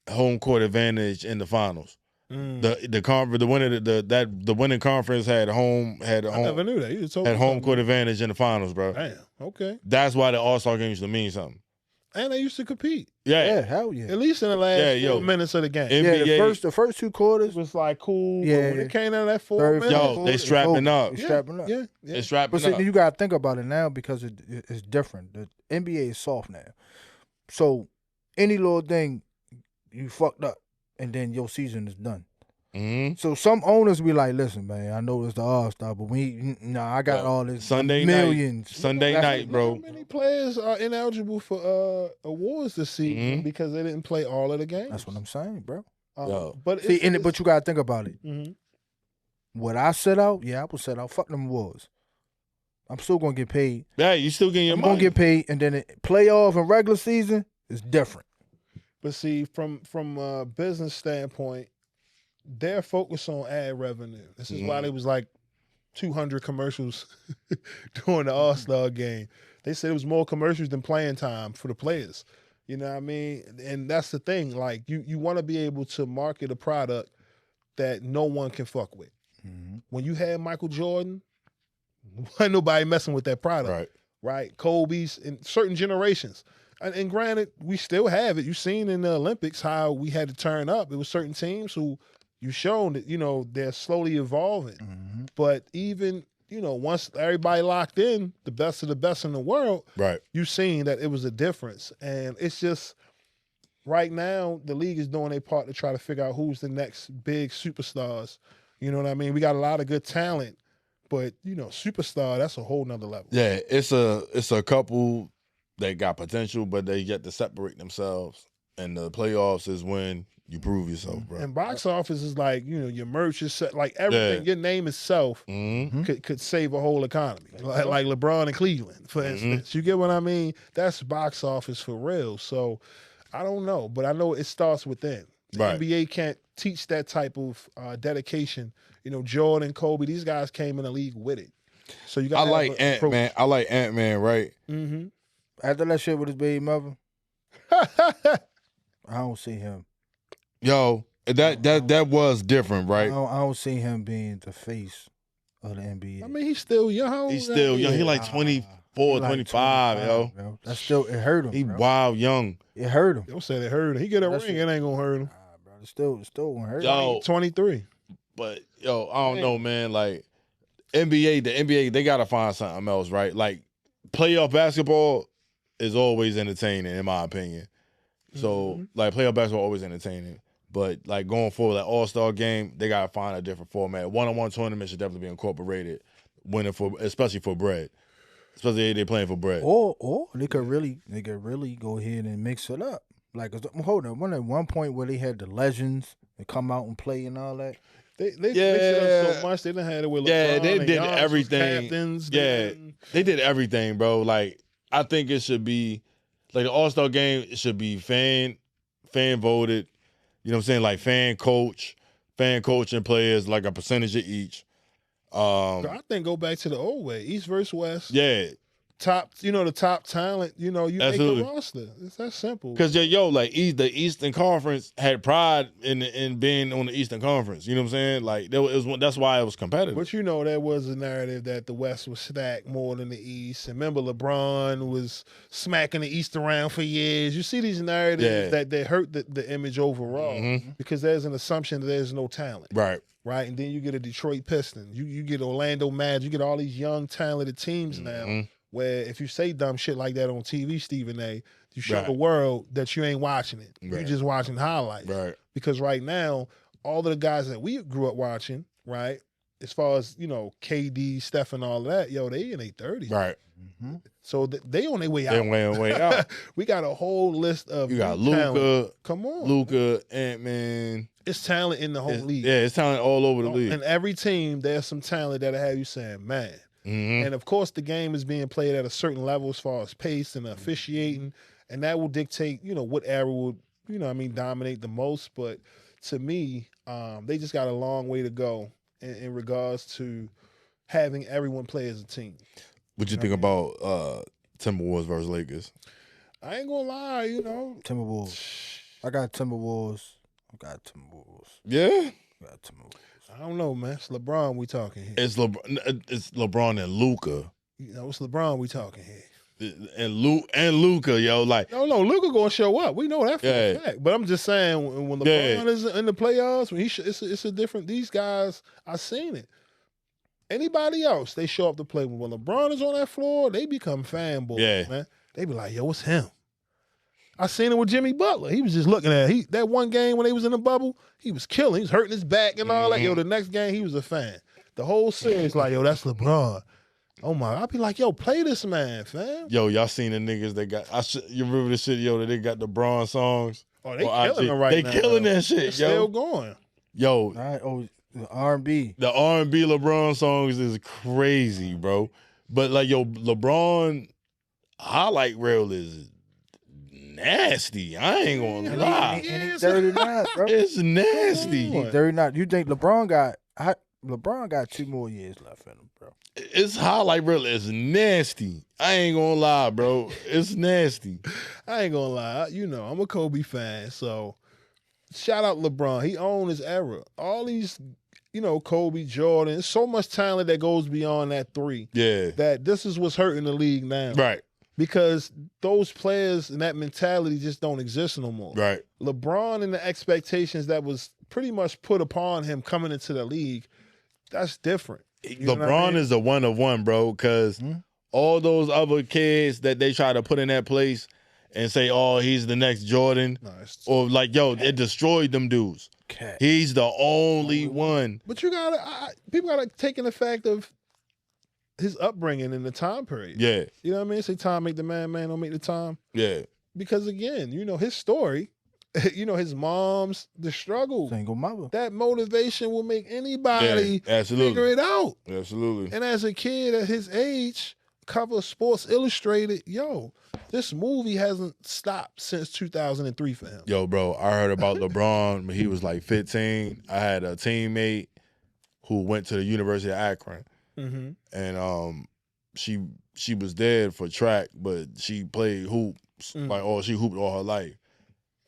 home court advantage in the finals. The winning conference had home. I never knew that. You told had me home court advantage in the finals, bro. Damn. Okay. That's why the All-Star game used to mean something. And they used to compete. Yeah, hell yeah. At least in the last 4 minutes of the game. NBA, the first 2 quarters was like cool. Yeah. But when it came out of that 4 minutes, they strapping up. Yeah. They strapping up. But up. you got to think about it now because it's different. The NBA is soft now. So any little thing, you fucked up, and then your season is done. So some owners be like, listen, man, I know it's the All-Star, but I got all this millions. Sunday night, bro. How many players are ineligible for awards this season because they didn't play all of the games? That's what I'm saying, bro. But but you got to think about it. What I set out, I will set out. Fuck them awards. I'm still going to get paid. Yeah, you still getting your money. I'm going to get paid, and then playoff and regular season is different. But see, from a business standpoint, they're focused on ad revenue. This is why there was like 200 commercials during the All-Star game. They said it was more commercials than playing time for the players. You know what I mean? And that's the thing. Like, you want to be able to market a product that no one can fuck with. When you had Michael Jordan, wasn't nobody messing with that product. Right? Kobe's in certain generations. And granted, we still have it. You've seen in the Olympics how we had to turn up. It was certain teams who you've shown that, they're slowly evolving. But even, once everybody locked in, the best of the best in the world, you've seen that it was a difference. And it's just, right now, the league is doing their part to try to figure out who's the next big superstars. You know what I mean? We got a lot of good talent, but, superstar, that's a whole nother level. Yeah, it's a couple that got potential, but they yet to separate themselves. And the playoffs is when you prove yourself, bro. And box office is like, your merch is like everything. Your name itself could save a whole economy. Like LeBron in Cleveland, for instance. You get what I mean? That's box office for real. So I don't know, but I know it starts within. The NBA can't teach that type of dedication. Jordan, Kobe, these guys came in the league with it. So you got. I like Ant-Man, right? After that shit with his baby mother, I don't see him. Yo, that was different, right? I don't see him being the face of the NBA. I mean, he's still young. He's still young. He like 24, 25, yo. Bro. That's still, it hurt him. He wild young. It hurt him. Don't say it hurt him. He get a ring, it ain't gonna hurt him. Bro, it still gonna hurt him. Yo, 23. But yo, I don't know, man. Like the NBA, they gotta find something else, right? Like playoff basketball is always entertaining, in my opinion. So like playoff basketball always entertaining. But like going forward, that All-Star game, they gotta find a different format. One-on-one tournament should definitely be incorporated, especially for bread. Especially if they're playing for bread. Or they could really go ahead and mix it up. Like, hold on, at one point where they had the legends and come out and play and all that. They mixed it up so much. They done had it with LeBron they and did Giannis everything. Captains, they did everything, bro. Like I think it should be like the All-Star game. It should be fan voted. You know what I'm saying? Like fan coaching players, like a percentage of each. I think go back to the old way, East versus West. Yeah. the top talent, you Absolutely. make the roster. It's that simple. Because like the Eastern Conference had pride in being on the Eastern Conference. You know what I'm saying? Like that's why it was competitive. But there was a narrative that the West was stacked more than the East. And remember, LeBron was smacking the East around for years. You see these narratives that they hurt the image overall because there's an assumption that there's no talent. Right. Right. And then you get a Detroit Pistons. You get Orlando Magic. You get all these young, talented teams now where if you say dumb shit like that on TV, Stephen A., you show the world that you ain't watching it. You're just watching highlights. Right. Because right now, all of the guys that we grew up watching, right, as far as, KD, Steph, and all of that, they in their 30s. Right. So they on their way out. They on way out. We got a whole list of you got Luka. Come on. Luka, Ant-Man. It's talent in the whole league. Yeah, it's talent all over the league. And every team, there's some talent that'll have you saying, man. And of course, the game is being played at a certain level as far as pace and officiating, and that will dictate, what era will, dominate the most. But to me, they just got a long way to go in regards to having everyone play as a team. What you think about Timberwolves versus Lakers? I ain't gonna lie, Timberwolves. I got Timberwolves. Yeah. I got Timberwolves. I don't know, man. It's LeBron we talking here. It's LeBron and Luka. It's LeBron we talking here. And Luka, yo, like no, Luka gonna show up. We know that for a fact. But I'm just saying, when LeBron is in the playoffs, when it's a different. These guys, I seen it. Anybody else, they show up to play. When LeBron is on that floor, they become fanboys, man. They be like, yo, it's him. I seen it with Jimmy Butler. He was just looking at it. That one game when they was in the bubble, he was killing. He was hurting his back and all that. Yo, the next game, he was a fan. The whole series, like, yo, that's LeBron. Oh, my. I'd be like, yo, play this man, fam. Yo, y'all seen the niggas that got you remember the shit, yo, that they got the Bron songs? Oh, they killing them right now. They killing that shit, It's still going. Yo. All right, the R&B. The R&B LeBron songs is crazy, bro. But, like, yo, LeBron highlight reel is nasty. I ain't gonna lie. And he's 39, bro. It's nasty. He's 39. You think LeBron got 2 more years left in him, bro? It's highlight reel is nasty. I ain't gonna lie, bro. It's nasty. I ain't gonna lie. I'm a Kobe fan, so shout out LeBron. He owned his era. All these, Kobe, Jordan, so much talent that goes beyond that 3. Yeah. That this is what's hurting the league now. Right. Because those players and that mentality just don't exist no more. Right. LeBron and the expectations that was pretty much put upon him coming into the league, that's different. LeBron is a one of one, bro, because all those other kids that they try to put in that place and say, oh, he's the next Jordan, or like, yo, it destroyed them dudes. He's the only one. But people gotta take in the fact of his upbringing in the time period. Yeah. You know what I mean? Say time make the man don't make the time. Yeah. Because again, his story, his mom's, the struggle. Single mother. That motivation will make anybody figure it out. Absolutely. And as a kid at his age, cover Sports Illustrated, this movie hasn't stopped since 2003 for him. Yo, bro, I heard about LeBron when he was like 15. I had a teammate who went to the University of Akron. And she was there for track, but she played hoops, she hooped all her life.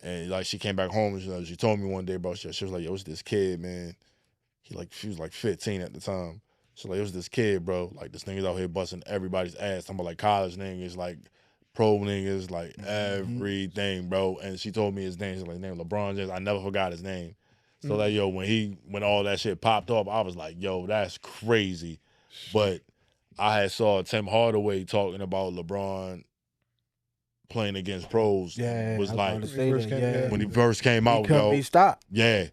And like she came back home and she told me one day, bro, she was like, yo, it's this kid, man. She was like 15 at the time. So like, it was this kid, bro. Like this nigga's out here busting everybody's ass. Talking about like college niggas, like pro niggas, like everything, bro. And she told me his name. She's like, name LeBron James. I never forgot his name. So like, yo, when all that shit popped up, I was like, yo, that's crazy. But I had saw Tim Hardaway talking about LeBron playing against pros. Yeah, was like when he when first came out, he couldn't be stopped. Yeah.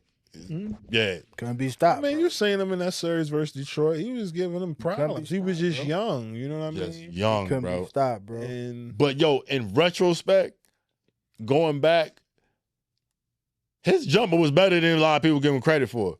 Yeah. Couldn't be stopped. I mean, you're seeing him in that series versus Detroit. He was giving them problems. He was just young. You know what I mean? Just young, couldn't bro. be stopped, bro. But yo, in retrospect, going back, his jumper was better than a lot of people give him credit for.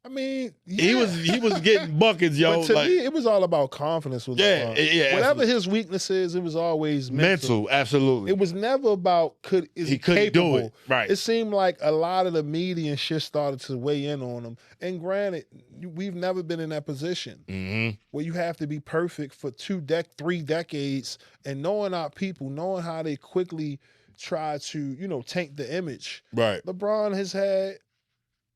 I mean, he was getting buckets, yo. But to like, me, it was all about confidence with yeah, LeBron. yeah. Whatever absolutely. his weakness is, it was always mental, absolutely. It was never about he couldn't capable. do it. Right. It seemed like a lot of the media and shit started to weigh in on him. And granted, we've never been in that position where you have to be perfect for 3 decades, and knowing our people, knowing how they quickly try to, taint the image. Right. LeBron has had,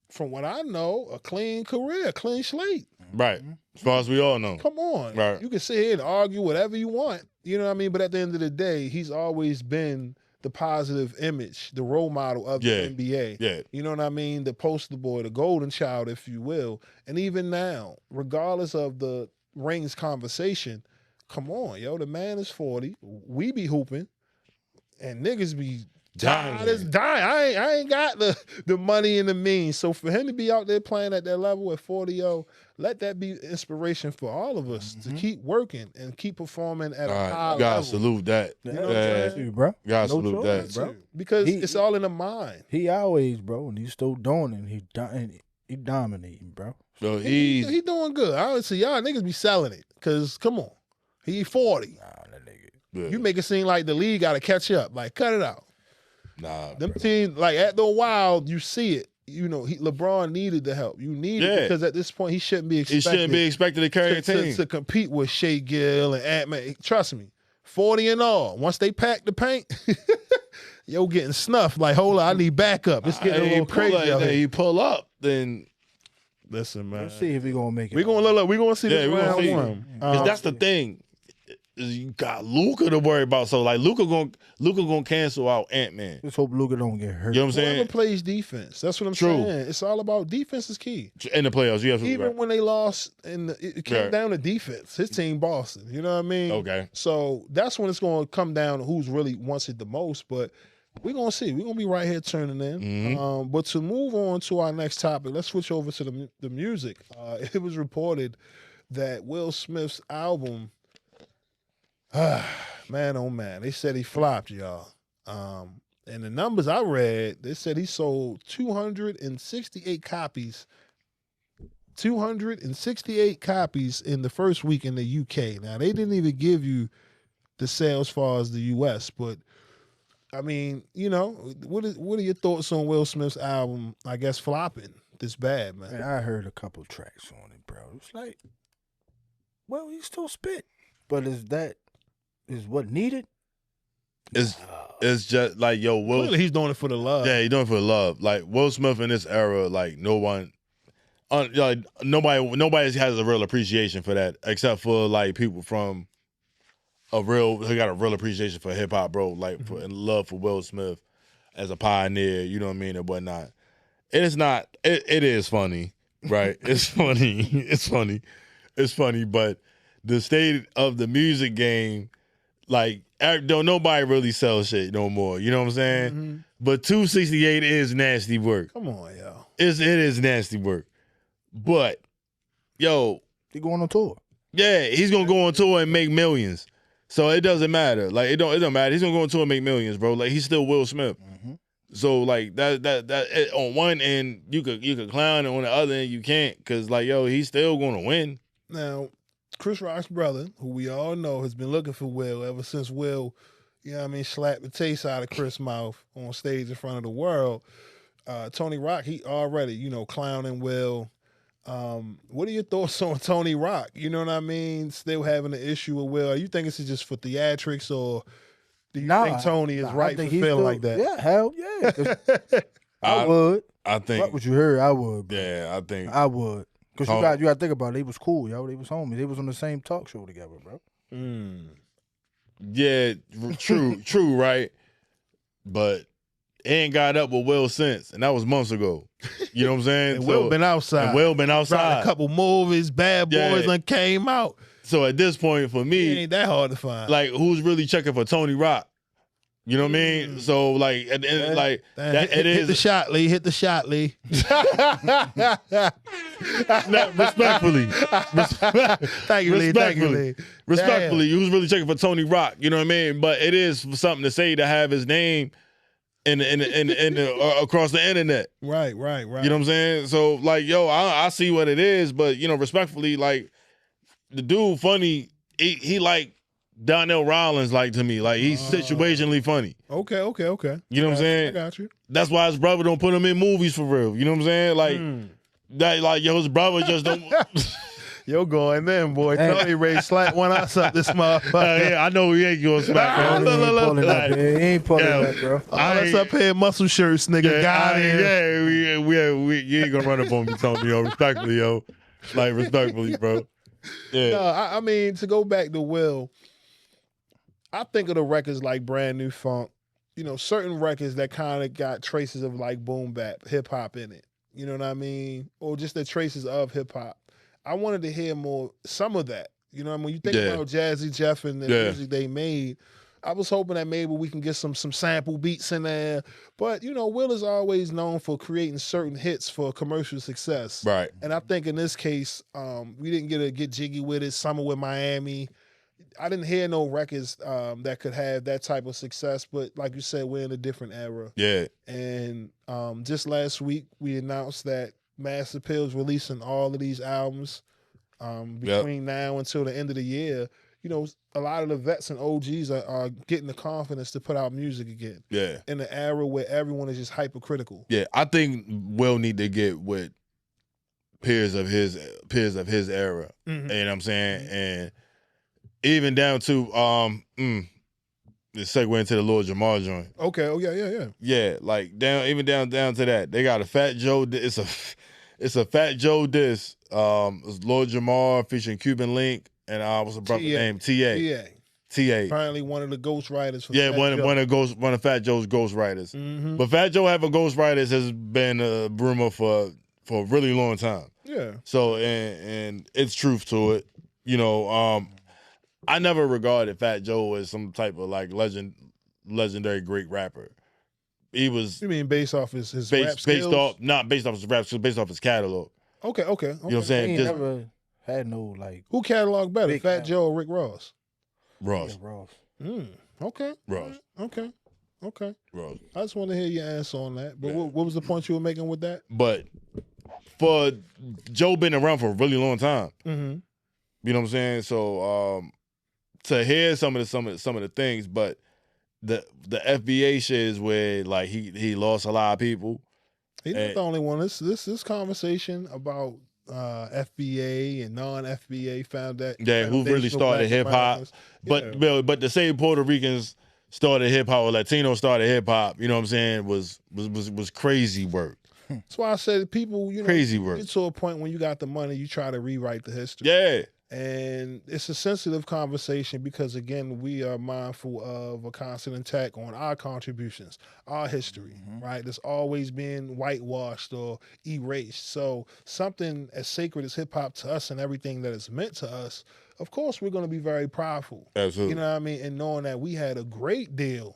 from what I know, a clean career, a clean slate. Right. As far as we all know. Come on. Right. You can sit here and argue whatever you want. You know what I mean? But at the end of the day, he's always been the positive image, the role model of the NBA. Yeah. You know what I mean? The poster boy, the golden child, if you will. And even now, regardless of the rings conversation, come on, yo, the man is 40. We be hooping. And niggas be dying. I ain't got the money and the means. So for him to be out there playing at that level at 40, yo, let that be inspiration for all of us to keep working and keep performing at a high level. God salute that. You know what I'm saying? bro. God No salute choice, that. bro. Because it's all in the mind. He always, bro, and he's still doing it. He dominating, bro. So He doing good. Honestly, y'all niggas be selling it. Because, come on. He 40. Nah, that nigga. Yeah. You make it seem like the league got to catch up. Like, cut it out. Nah, Them teams, like, after a while, you see it. LeBron needed the help. You need it because at this point, he shouldn't be expected. He shouldn't be expected to carry a team. To compete with Shea Gill and Ant-Man. Trust me, 40 and all. Once they pack the paint, yo getting snuffed. Like, hold on, I need backup. It's getting a little crazy out here. He pull up, then listen, man. Let's see if we gonna make it. We're gonna see this round one. Because that's the thing. You got Luka to worry about. So like Luka gonna cancel out Ant-Man. Let's hope Luka don't get hurt. You know what I'm saying? Whoever plays defense. That's what I'm True. saying. It's all about defense is key. In the playoffs, you have Even when they lost, it came down to defense. His team, Boston. You know what I mean? Okay. So that's when it's going to come down to who's really wants it the most. But we're going to see. We're going to be right here turning in. But to move on to our next topic, let's switch over to the music. It was reported that Will Smith's album, man, oh man, they said he flopped, y'all. And the numbers I read, they said he sold 268 copies. 268 copies in the first week in the UK. Now, they didn't even give you the sales as far as the US, but I mean, what are your thoughts on Will Smith's album, I guess, flopping this bad, man? Man, I heard a couple tracks on it, bro. It's like, well, he still spit. But is what needed? It's just like, yo, Will. Clearly he's doing it for the love. Yeah, he's doing it for the love. Like Will Smith in this era, like nobody has a real appreciation for that, except for like people from who got a real appreciation for hip hop, bro. Like and love for Will Smith as a pioneer, you know what I mean, and whatnot. It is not. It is funny, right? It's funny. It's funny. It's funny, but the state of the music game, like, don't nobody really sell shit no more. You know what I'm saying? But 268 is nasty work. Come on, yo. It is nasty work. But, yo. He going on tour. Yeah, he's going to go on tour and make millions. So it doesn't matter. Like, it don't matter. He's going to go on tour and make millions, bro. Like, he's still Will Smith. So, like, that on one end, you could clown, and on the other end, you can't. Because, like, yo, he's still going to win. Now, Chris Rock's brother, who we all know has been looking for Will ever since Will, slapped the taste out of Chris' mouth on stage in front of the world. Tony Rock, he already, clowning Will. What are your thoughts on Tony Rock? You know what I mean? Still having an issue with Will. Are you think this is just for theatrics, or do you think Tony is right for feeling like that? Yeah, hell yeah. I would. I think. What you heard, I would. Bro. Yeah, I think. I would. Because you got to think about it. They was cool, yo. They was homies. They was on the same talk show together, bro. Yeah, true, right? But he ain't got up with Will since, and that was months ago. You know what I'm saying? And Will been outside. And Will been outside. Brought a couple movies, Bad Boys, and came out. So at this point, for me, it ain't that hard to find. Like, who's really checking for Tony Rock? You know what I mean? So, like, at the end, like, hit the shot, Lee. Hit the shot, Lee. Respectfully. Thank you, Lee. Thank you, Lee. Respectfully, who's really checking for Tony Rock? You know what I mean? But it is something to say to have his name across the internet. Right. You know what I'm saying? So like, yo, I see what it is, but you know, respectfully, like the dude funny, he like Donnell Rollins, like to me. Like he's situationally funny. Okay. You know what I'm saying? I got you. That's why his brother don't put him in movies for real. You know what I'm saying? Like that, like yo, his brother just don't. Yo, going then, boy. Tony Ray slap one eye up this motherfucker. Yeah, I know he ain't going smack. He ain't pulling up, bro. Let's up here muscle shirts, nigga. Got here. You ain't gonna run up on me, Tony, yo. Respectfully, yo. Like, respectfully, bro. Yeah. No, I mean, to go back to Will, I think of the records like Brand New Funk, you know, certain records that kind of got traces of like boom bap, hip hop in it. You know what I mean? Or just the traces of hip hop. I wanted to hear some of that. You know what I mean? When you think about Jazzy Jeff and the music they made, I was hoping that maybe we can get some sample beats in there. But, you know, Will is always known for creating certain hits for commercial success. Right. And I think in this case, we didn't get jiggy with it. Summer with Miami. I didn't hear no records that could have that type of success. But like you said, we're in a different era. Yeah. And just last week, we announced that Master Pill's releasing all of these albums between now until the end of the year. You know, a lot of the vets and OGs are getting the confidence to put out music again. Yeah. In an era where everyone is just hypercritical. Yeah, I think Will need to get with peers of his era. You know what I'm saying? And even down to the segue into the Lord Jamar joint. Okay. Oh yeah. Yeah, like down to that. They got a Fat Joe. It's a Fat Joe diss. It's Lord Jamar featuring Cuban Link and what's the brother name? TA. Apparently one of the ghostwriters for one of Fat Joe's ghostwriters. But Fat Joe having ghostwriters has been a rumor for a really long time. Yeah. So and it's truth to it. You know, I never regarded Fat Joe as some type of like legendary great rapper. He was. You mean based off his rap skills? Not based off his rap skills, based off his catalog. Okay. You know what I'm saying? He never had no like. Who cataloged better, Fat Joe or Rick Ross? Ross. Yeah, Ross. Okay. Ross. Okay. Ross. I just want to hear your answer on that. But what was the point you were making with that? But for Joe been around for a really long time. Mm-hmm. You know what I'm saying? So to hear some of the things, but the FBA shit is where like he lost a lot of people. He's not the only one. This conversation about FBA and non-FBA found that who really started hip hop, but the same Puerto Ricans started hip hop or Latinos started hip hop. You know what I'm saying? Was crazy work. That's why I said people, crazy work. Get to a point when you got the money, you try to rewrite the history. Yeah. And it's a sensitive conversation because, again, we are mindful of a constant attack on our contributions, our history, right? That's always been whitewashed or erased. So something as sacred as hip-hop to us and everything that it's meant to us, of course, we're going to be very prideful. Absolutely. You know what I mean? And knowing that we had a great deal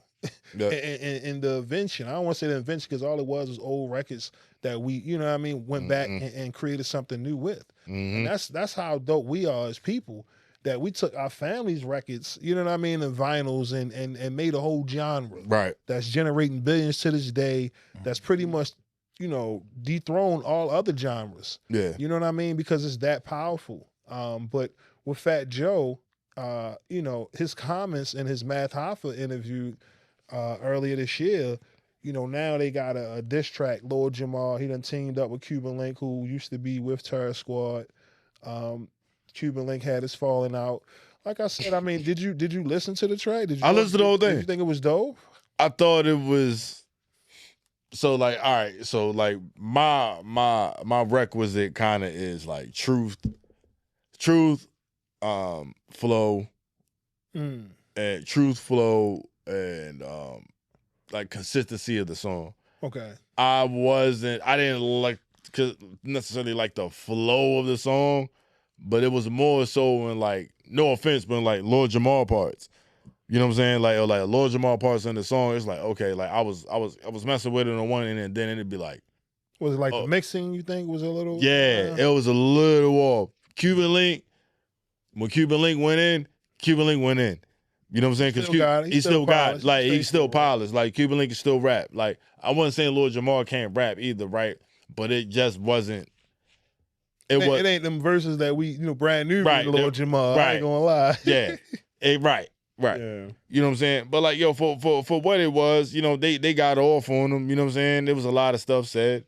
in the invention. I don't want to say the invention because all it was old records that we, you know what I mean, went back and created something new with. And that's how dope we are as people, that we took our family's records, you know what I mean, and vinyls and made a whole genre. Right. That's generating billions to this day. That's pretty much, dethroned all other genres. Yeah. You know what I mean? Because it's that powerful. But with Fat Joe, his comments in his Math Hoffa interview earlier this year, now they got a diss track, Lord Jamar. He done teamed up with Cuban Link, who used to be with Terror Squad. Cuban Link had his falling out. Like I said, I mean, did you listen to the track? I listened to the whole thing. Did you think it was dope? I thought it was. So like, all right. So like, my requisite kind of is like truth, flow, and and like consistency of the song. Okay. I didn't necessarily like the flow of the song, but it was more so in like, no offense, but in like Lord Jamar parts. You know what I'm saying? Like Lord Jamar parts in the song, it's like, okay, like I was messing with it on one end, and then it'd be like, was it like the mixing, you think was a little? Yeah, it was a little off. Cuban Link, when Cuban Link went in. You You know what I'm saying? Because he still got it. Like, he's still polished. Like, Cuban Link can still rap. Like, I wasn't saying Lil Jamar can't rap either, right? But it just wasn't. It ain't them verses that we, brand new right, Lil Jamar. I ain't gonna lie. Yeah. Right. Yeah. You know what I'm saying? But like, yo, for what it was, they got off on him. You know what I'm saying? There was a lot of stuff said.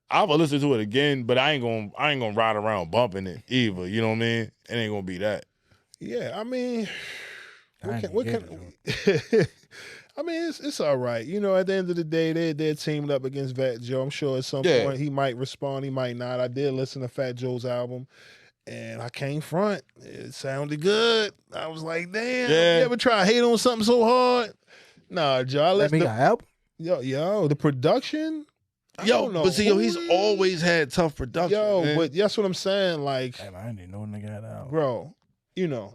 I will listen to it again, but I ain't gonna ride around bumping it either. You know what I mean? It ain't gonna be that. Yeah, I mean, I mean, it's all right. At the end of the day, they're teaming up against Fat Joe. I'm sure at some point he might respond, he might not. I did listen to Fat Joe's album, and I can't front. It sounded good. I was like, damn, you ever try to hate on something so hard? Nah, Joe. I listened to album. Yo, the production. Yo, but see, he's always had tough production. Yo, man. but that's what I'm saying. Like, I didn't know nigga had an album. Bro,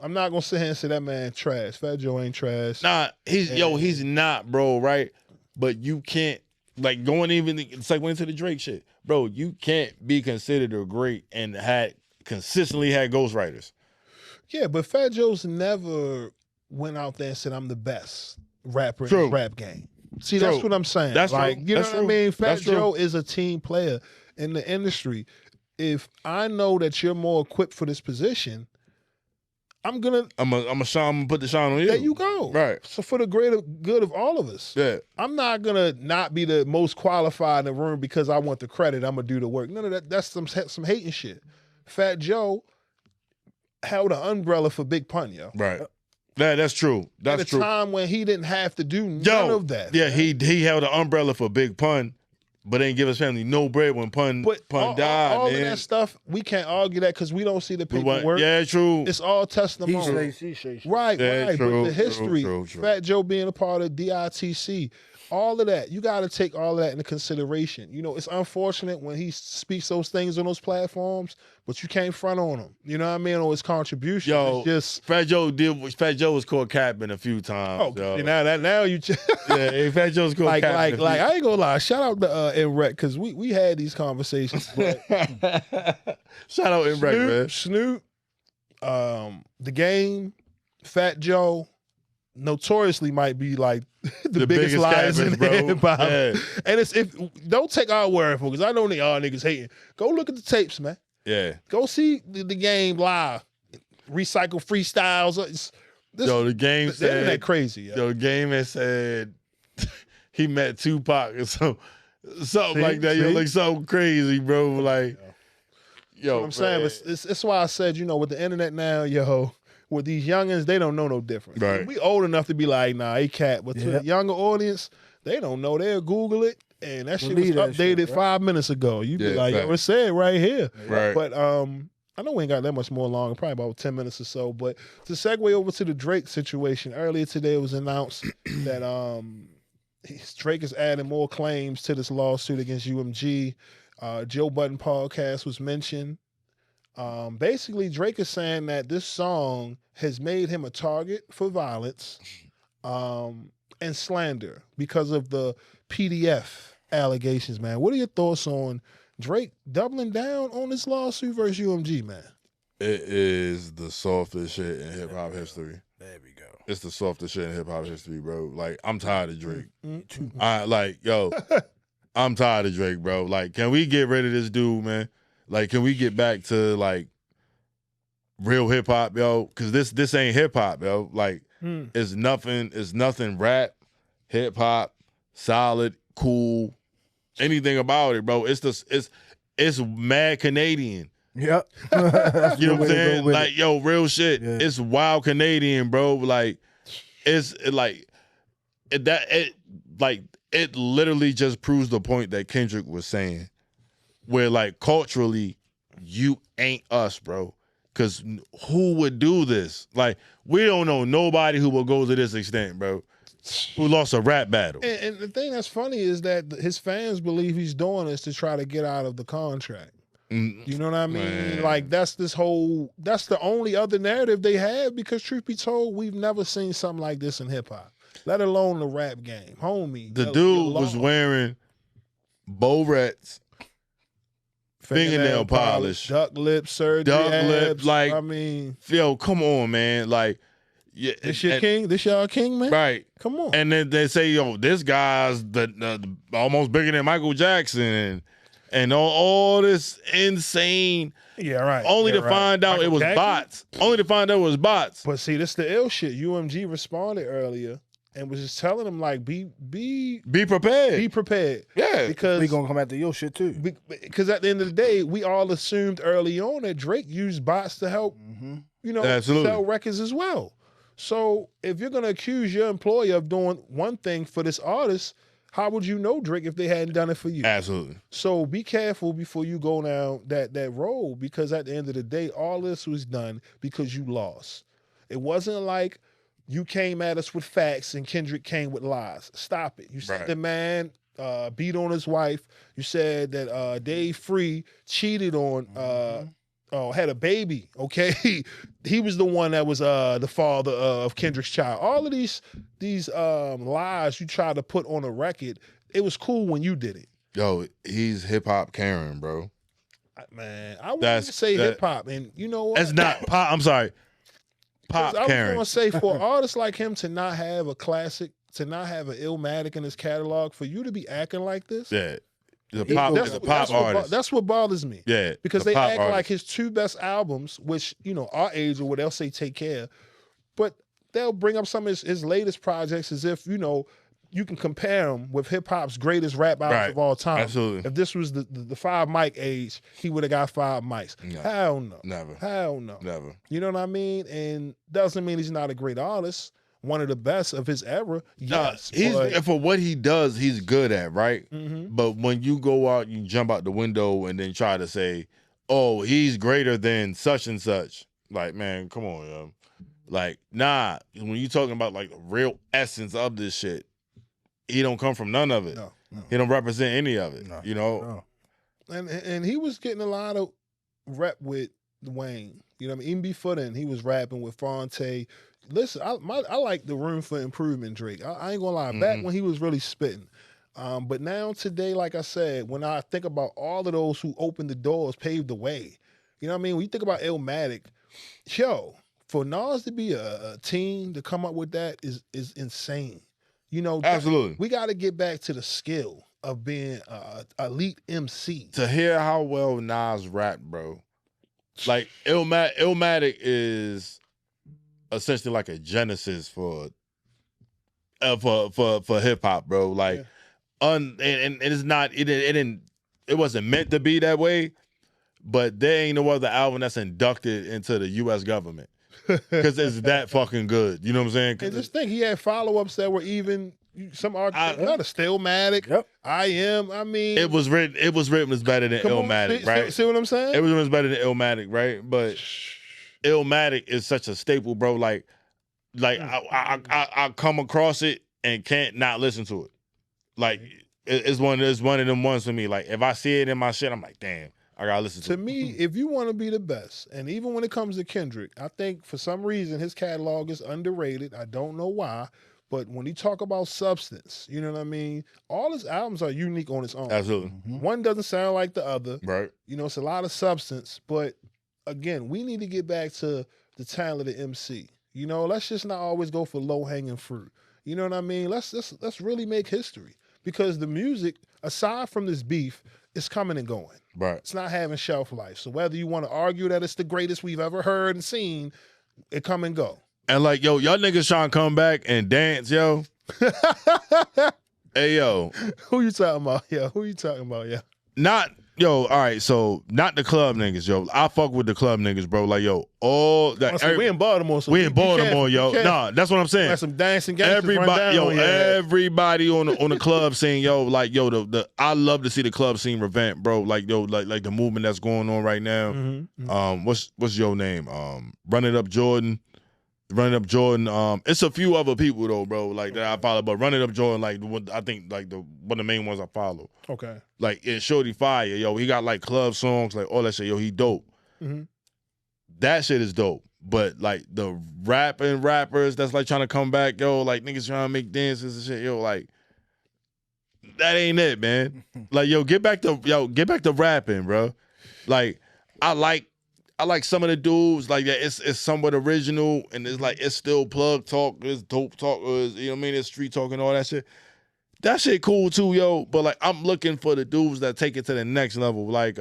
I'm not gonna sit here and say that man trash. Fat Joe ain't trash. Nah, he's not, bro, right? But you can't, like, it's like went into the Drake shit. Bro, you can't be considered a great and consistently had ghostwriters. Yeah, but Fat Joe's never went out there and said, I'm the best rapper in the rap game. See, that's what I'm saying. That's like, true. You know That's what I true. mean? Fat That's Joe true. is a team player in the industry. If I know that you're more equipped for this position, I'm gonna put the shine on you. There you go. Right. So for the greater good of all of us. Yeah. I'm not gonna not be the most qualified in the room because I want the credit. I'm gonna do the work. None of that. That's some hating shit. Fat Joe held an umbrella for Big Pun, yo. Right. That's true. That's true. At a time when he didn't have to do none of that. Yeah, man. He held an umbrella for Big Pun, but ain't give his family no bread when Pun died. All man. of that stuff, we can't argue that because we don't see the paperwork. Yeah, true. It's all testimony. Right. Yeah, true, but the history, true. Fat Joe being a part of DITC, all of that, you got to take all of that into consideration. It's unfortunate when he speaks those things on those platforms, but you can't front on him. You know what I mean? Or his contribution. Yo, it's just Fat Joe was caught capping a few times. Oh, now you yeah, Fat Joe's caught capping. Like I ain't gonna lie. Shout out to Enrec because we had these conversations. But shout out Enrec, man. Snoop, The Game, Fat Joe, notoriously might be like the biggest liars in hip hop. Yeah. And don't take our word for it because I know y'all niggas hating. Go look at the tapes, man. Yeah. Go see the Game live. Recycle freestyles. The Game said internet crazy. Yo. The Game had said he met Tupac or something like that. Like something crazy, bro. Like, yo, what I'm saying, but it's why I said, with the internet now, with these youngins, they don't know no difference. Right. We old enough to be like, nah, he cat. But to the younger audience, they don't know. They'll Google it, and that shit was updated 5 minutes ago. You be like, yo, it said right here. Right. But I know we ain't got that much more long, probably about 10 minutes or so. But to segue over to the Drake situation, earlier today it was announced that Drake is adding more claims to this lawsuit against UMG. Joe Budden podcast was mentioned. Basically, Drake is saying that this song has made him a target for violence and slander because of the PDF allegations, man. What are your thoughts on Drake doubling down on this lawsuit versus UMG, man? It is the softest shit in hip hop history. There we go. It's the softest shit in hip hop history, bro. Like, I'm tired of Drake. Mm-hmm. I'm tired of Drake, bro. Like, can we get rid of this dude, man? Like, can we get back to like real hip hop, yo? Because this ain't hip hop, yo. Like, it's nothing rap, hip hop, solid, cool, anything about it, bro. It's mad Canadian. Yep. You know what I'm saying? Like, yo, real shit. Yeah. It's wild Canadian, bro. Like, it literally just proves the point that Kendrick was saying. Where, like, culturally, you ain't us, bro. Because who would do this? Like, we don't know nobody who will go to this extent, bro. Who lost a rap battle. And the thing that's funny is that his fans believe he's doing this to try to get out of the contract. You know what I mean? Man. Like, that's the only other narrative they have because, truth be told, we've never seen something like this in hip-hop, let alone the rap game. Homie. The dude was wearing Borett's, fingernail polish, duck lips, surgery, duck lip, abs. like, I mean, yo, come on, man. Like, Yeah, This your king? This y'all king, man? right? Come on. And then they say, yo, this guy's the almost bigger than Michael Jackson, and all this insane. Yeah, right. Only yeah, to right. find out Michael it was Jackson? bots. Only to find out it was bots. But see, this the ill shit. UMG responded earlier and was just telling him like, be Be prepared. Yeah. because We gonna come after your shit too. because at the end of the day, we all assumed early on that Drake used bots to help, Absolutely. sell records as well. So if you're gonna accuse your employer of doing one thing for this artist, how would you know, Drake, if they hadn't done it for you? Absolutely. So be careful before you go down that road, because at the end of the day, all this was done because you lost. It wasn't like you came at us with facts and Kendrick came with lies. Stop it. You said Right. the man beat on his wife. You said that Dave Free cheated on had a baby, okay? He was the one that was the father of Kendrick's child. All of these lies you try to put on a record, it was cool when you did it. Yo, he's hip hop Karen, bro. Man, I wouldn't say hip hop, and you know what? That's not pop. I'm sorry. Pop 'Cause I Karen. was gonna say, for an artist like him to not have a classic, to not have an Illmatic in his catalog, for you to be acting like this, Yeah. The pop artist. That's what bothers me. Yeah. Because the they pop act artist. like his two best albums, which, our age or what they'll say Take Care, but they'll bring up some of his latest projects as if, you can compare them with hip hop's greatest rap albums Right. of all time. Absolutely. If this was the 5 mic age, he would have got 5 mics. No. Hell no. Never. Hell no. Never. You know what I mean? And doesn't mean he's not a great artist. One of the best of his era. Yes. And for what he does, he's good at, right? Mhm. But when you go out, you jump out the window and then try to say, oh, he's greater than such and such. Like, man, come on, yo. Like, nah. When you talking about like the real essence of this shit, he don't come from none of it. No. He don't represent any of it. No. No. And he was getting a lot of rep with Wayne. You know what I mean? Even before then, he was rapping with Fonte. Listen, I like the room for improvement, Drake. I ain't gonna lie. Back when he was really spitting. But now today, like I said, when I think about all of those who opened the doors, paved the way. You know what I mean? When you think about Illmatic, for Nas to be a team to come up with that is insane. Absolutely. We got to get back to the skill of being a elite MC. To hear how well Nas rapped, bro. Like Illmatic is essentially like a genesis for hip hop, bro. Like, and it's not it wasn't meant to be that way, but there ain't no other album that's inducted into the U.S. government because it's that fucking good. You know what I'm saying? And just think, he had follow-ups that were even some artists, not a Stillmatic. Yep. I mean, it was written was better than come on, Illmatic, see, right? See what I'm saying? It was better than Illmatic, right? But Illmatic is such a staple, bro. Like I come across it and can't not listen to it. Like it's one of them ones for me. Like if I see it in my shit, I'm like, damn, I gotta listen to it. To me, if you want to be the best, and even when it comes to Kendrick, I think for some reason his catalog is underrated. I don't know why, but when you talk about substance, you know what I mean? All his albums are unique on its own. Absolutely. One doesn't sound like the other. Right. It's a lot of substance, but again, we need to get back to the talented MC. Let's just not always go for low-hanging fruit. You know what I mean? Let's really make history, because the music, aside from this beef, is coming and going. Right. It's not having shelf life. So whether you want to argue that it's the greatest we've ever heard and seen, it come and go. And like, yo, y'all niggas trying to come back and dance, yo. Hey, yo. Who you talking about, yo? Who you talking about, yo? All right, so not the club niggas, yo. I fuck with the club niggas, bro. Like, yo, all that. We in Baltimore, so we in Baltimore, yo. Nah, that's what I'm saying. Got some dancing gangsters run down on your ass. Everybody on the club scene, yo, like, yo, the I love to see the club scene revamp, bro. Like, yo, like the movement that's going on right now. What's your name? Run It Up Jordan. It's a few other people though, bro, like that I follow, but Run It Up Jordan, like I think like one of the main ones I follow. Okay. Like it's Shorty Fire, yo. He got like club songs, like all that shit, yo. He dope. That shit is dope. But like the rappers that's like trying to come back, yo, like niggas trying to make dances and shit, yo, like that ain't it, man. Like, yo, get back to rapping, bro. Like I I like some of the dudes, like that. It's somewhat original, and it's like it's still plug talk, it's dope talk, you know what I mean? It's street talk and all that shit. That shit cool too, yo. But like, I'm looking for the dudes that take it to the next level, like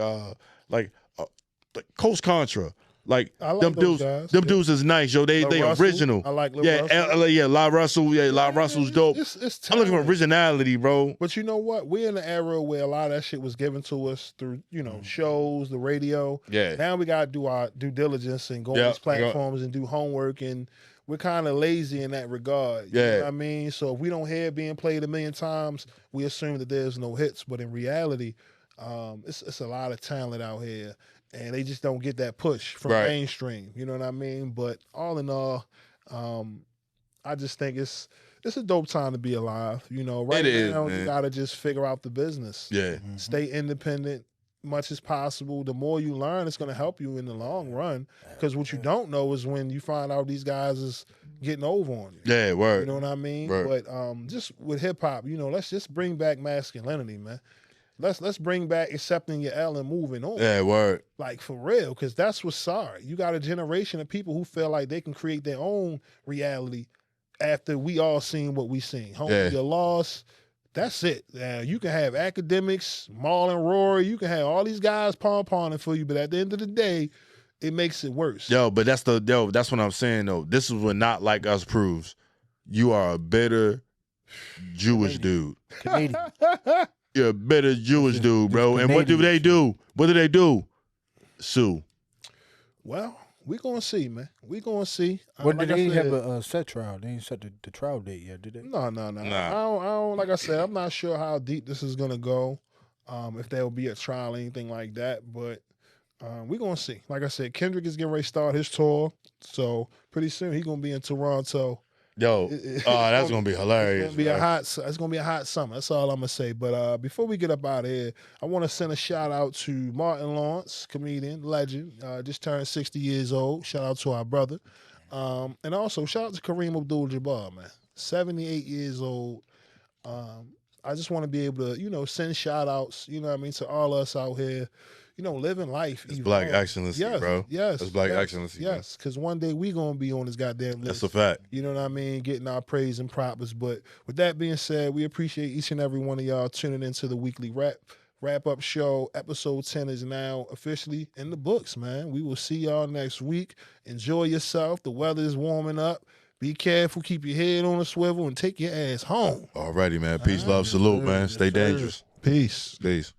Coast Contra. Like I like them those dudes, guys. them Yeah. dudes is nice, yo. They Russell. original. I like Lil Russell. La Russell. Yeah, La Russell's dope. It's I'm looking for talent. originality, bro. But you know what? We're in an era where a lot of that shit was given to us through, shows, the radio. Yeah. Now we gotta do our due diligence and go on these platforms and do homework, and we're kind of lazy in that regard. You know what I mean? So if we don't hear it being played a million times, we assume that there's no hits. But in reality, it's a lot of talent out here. And they just don't get that push from mainstream. You know what I mean? But all in all, I just think it's a dope time to be alive. You know, right now you gotta just figure out the business. Yeah. Stay independent much as possible. The more you learn, it's gonna help you in the long run. Because what you don't know is when you find out these guys is getting over on you. Yeah, word. You know what I mean? Word. But just with hip hop, let's just bring back masculinity, man. Let's bring back accepting your L and moving on. Yeah, word. Like, for real, because that's what's sorry. You got a generation of people who feel like they can create their own reality after we all seen what we seen. Homie, you're lost. That's it. You can have academics, Marlon Rory, you can have all these guys pom-pomming for you, but at the end of the day, it makes it worse. Yo, but that's what I'm saying, though. This is what Not Like Us proves. You are a better Jewish dude. Canadian. You're a better Jewish dude, bro. And what do they do? What do they do? Sue. Well, we gonna see, man. We gonna see. Well, they didn't have a set trial. They didn't set the trial date yet, did they? No. I don't. Like I said, I'm not sure how deep this is gonna go. If there will be a trial or anything like that, but we gonna see. Like I said, Kendrick is getting ready to start his tour, so pretty soon he's gonna be in Toronto. Yo, that's gonna be hilarious. It's gonna be a hot summer. That's all I'm gonna say. But before we get up out of here, I want to send a shout out to Martin Lawrence, comedian, legend, just turned 60 years old. Shout out to our brother, and also shout out to Kareem Abdul-Jabbar, man, 78 years old. I just want to be able to, send shout outs, to all us out here. Living life. It's Black excellency, bro. Yes. It's Black excellency. Yes, because one day we going to be on this goddamn list. That's a fact. You know what I mean? Getting our praise and props. But with that being said, we appreciate each and every one of y'all tuning into the weekly wrap-up show. Episode 10 is now officially in the books, man. We will see y'all next week. Enjoy yourself. The weather is warming up. Be careful. Keep your head on a swivel and take your ass home. Alrighty, man. Peace, love, salute, man. Stay dangerous. Peace. Peace.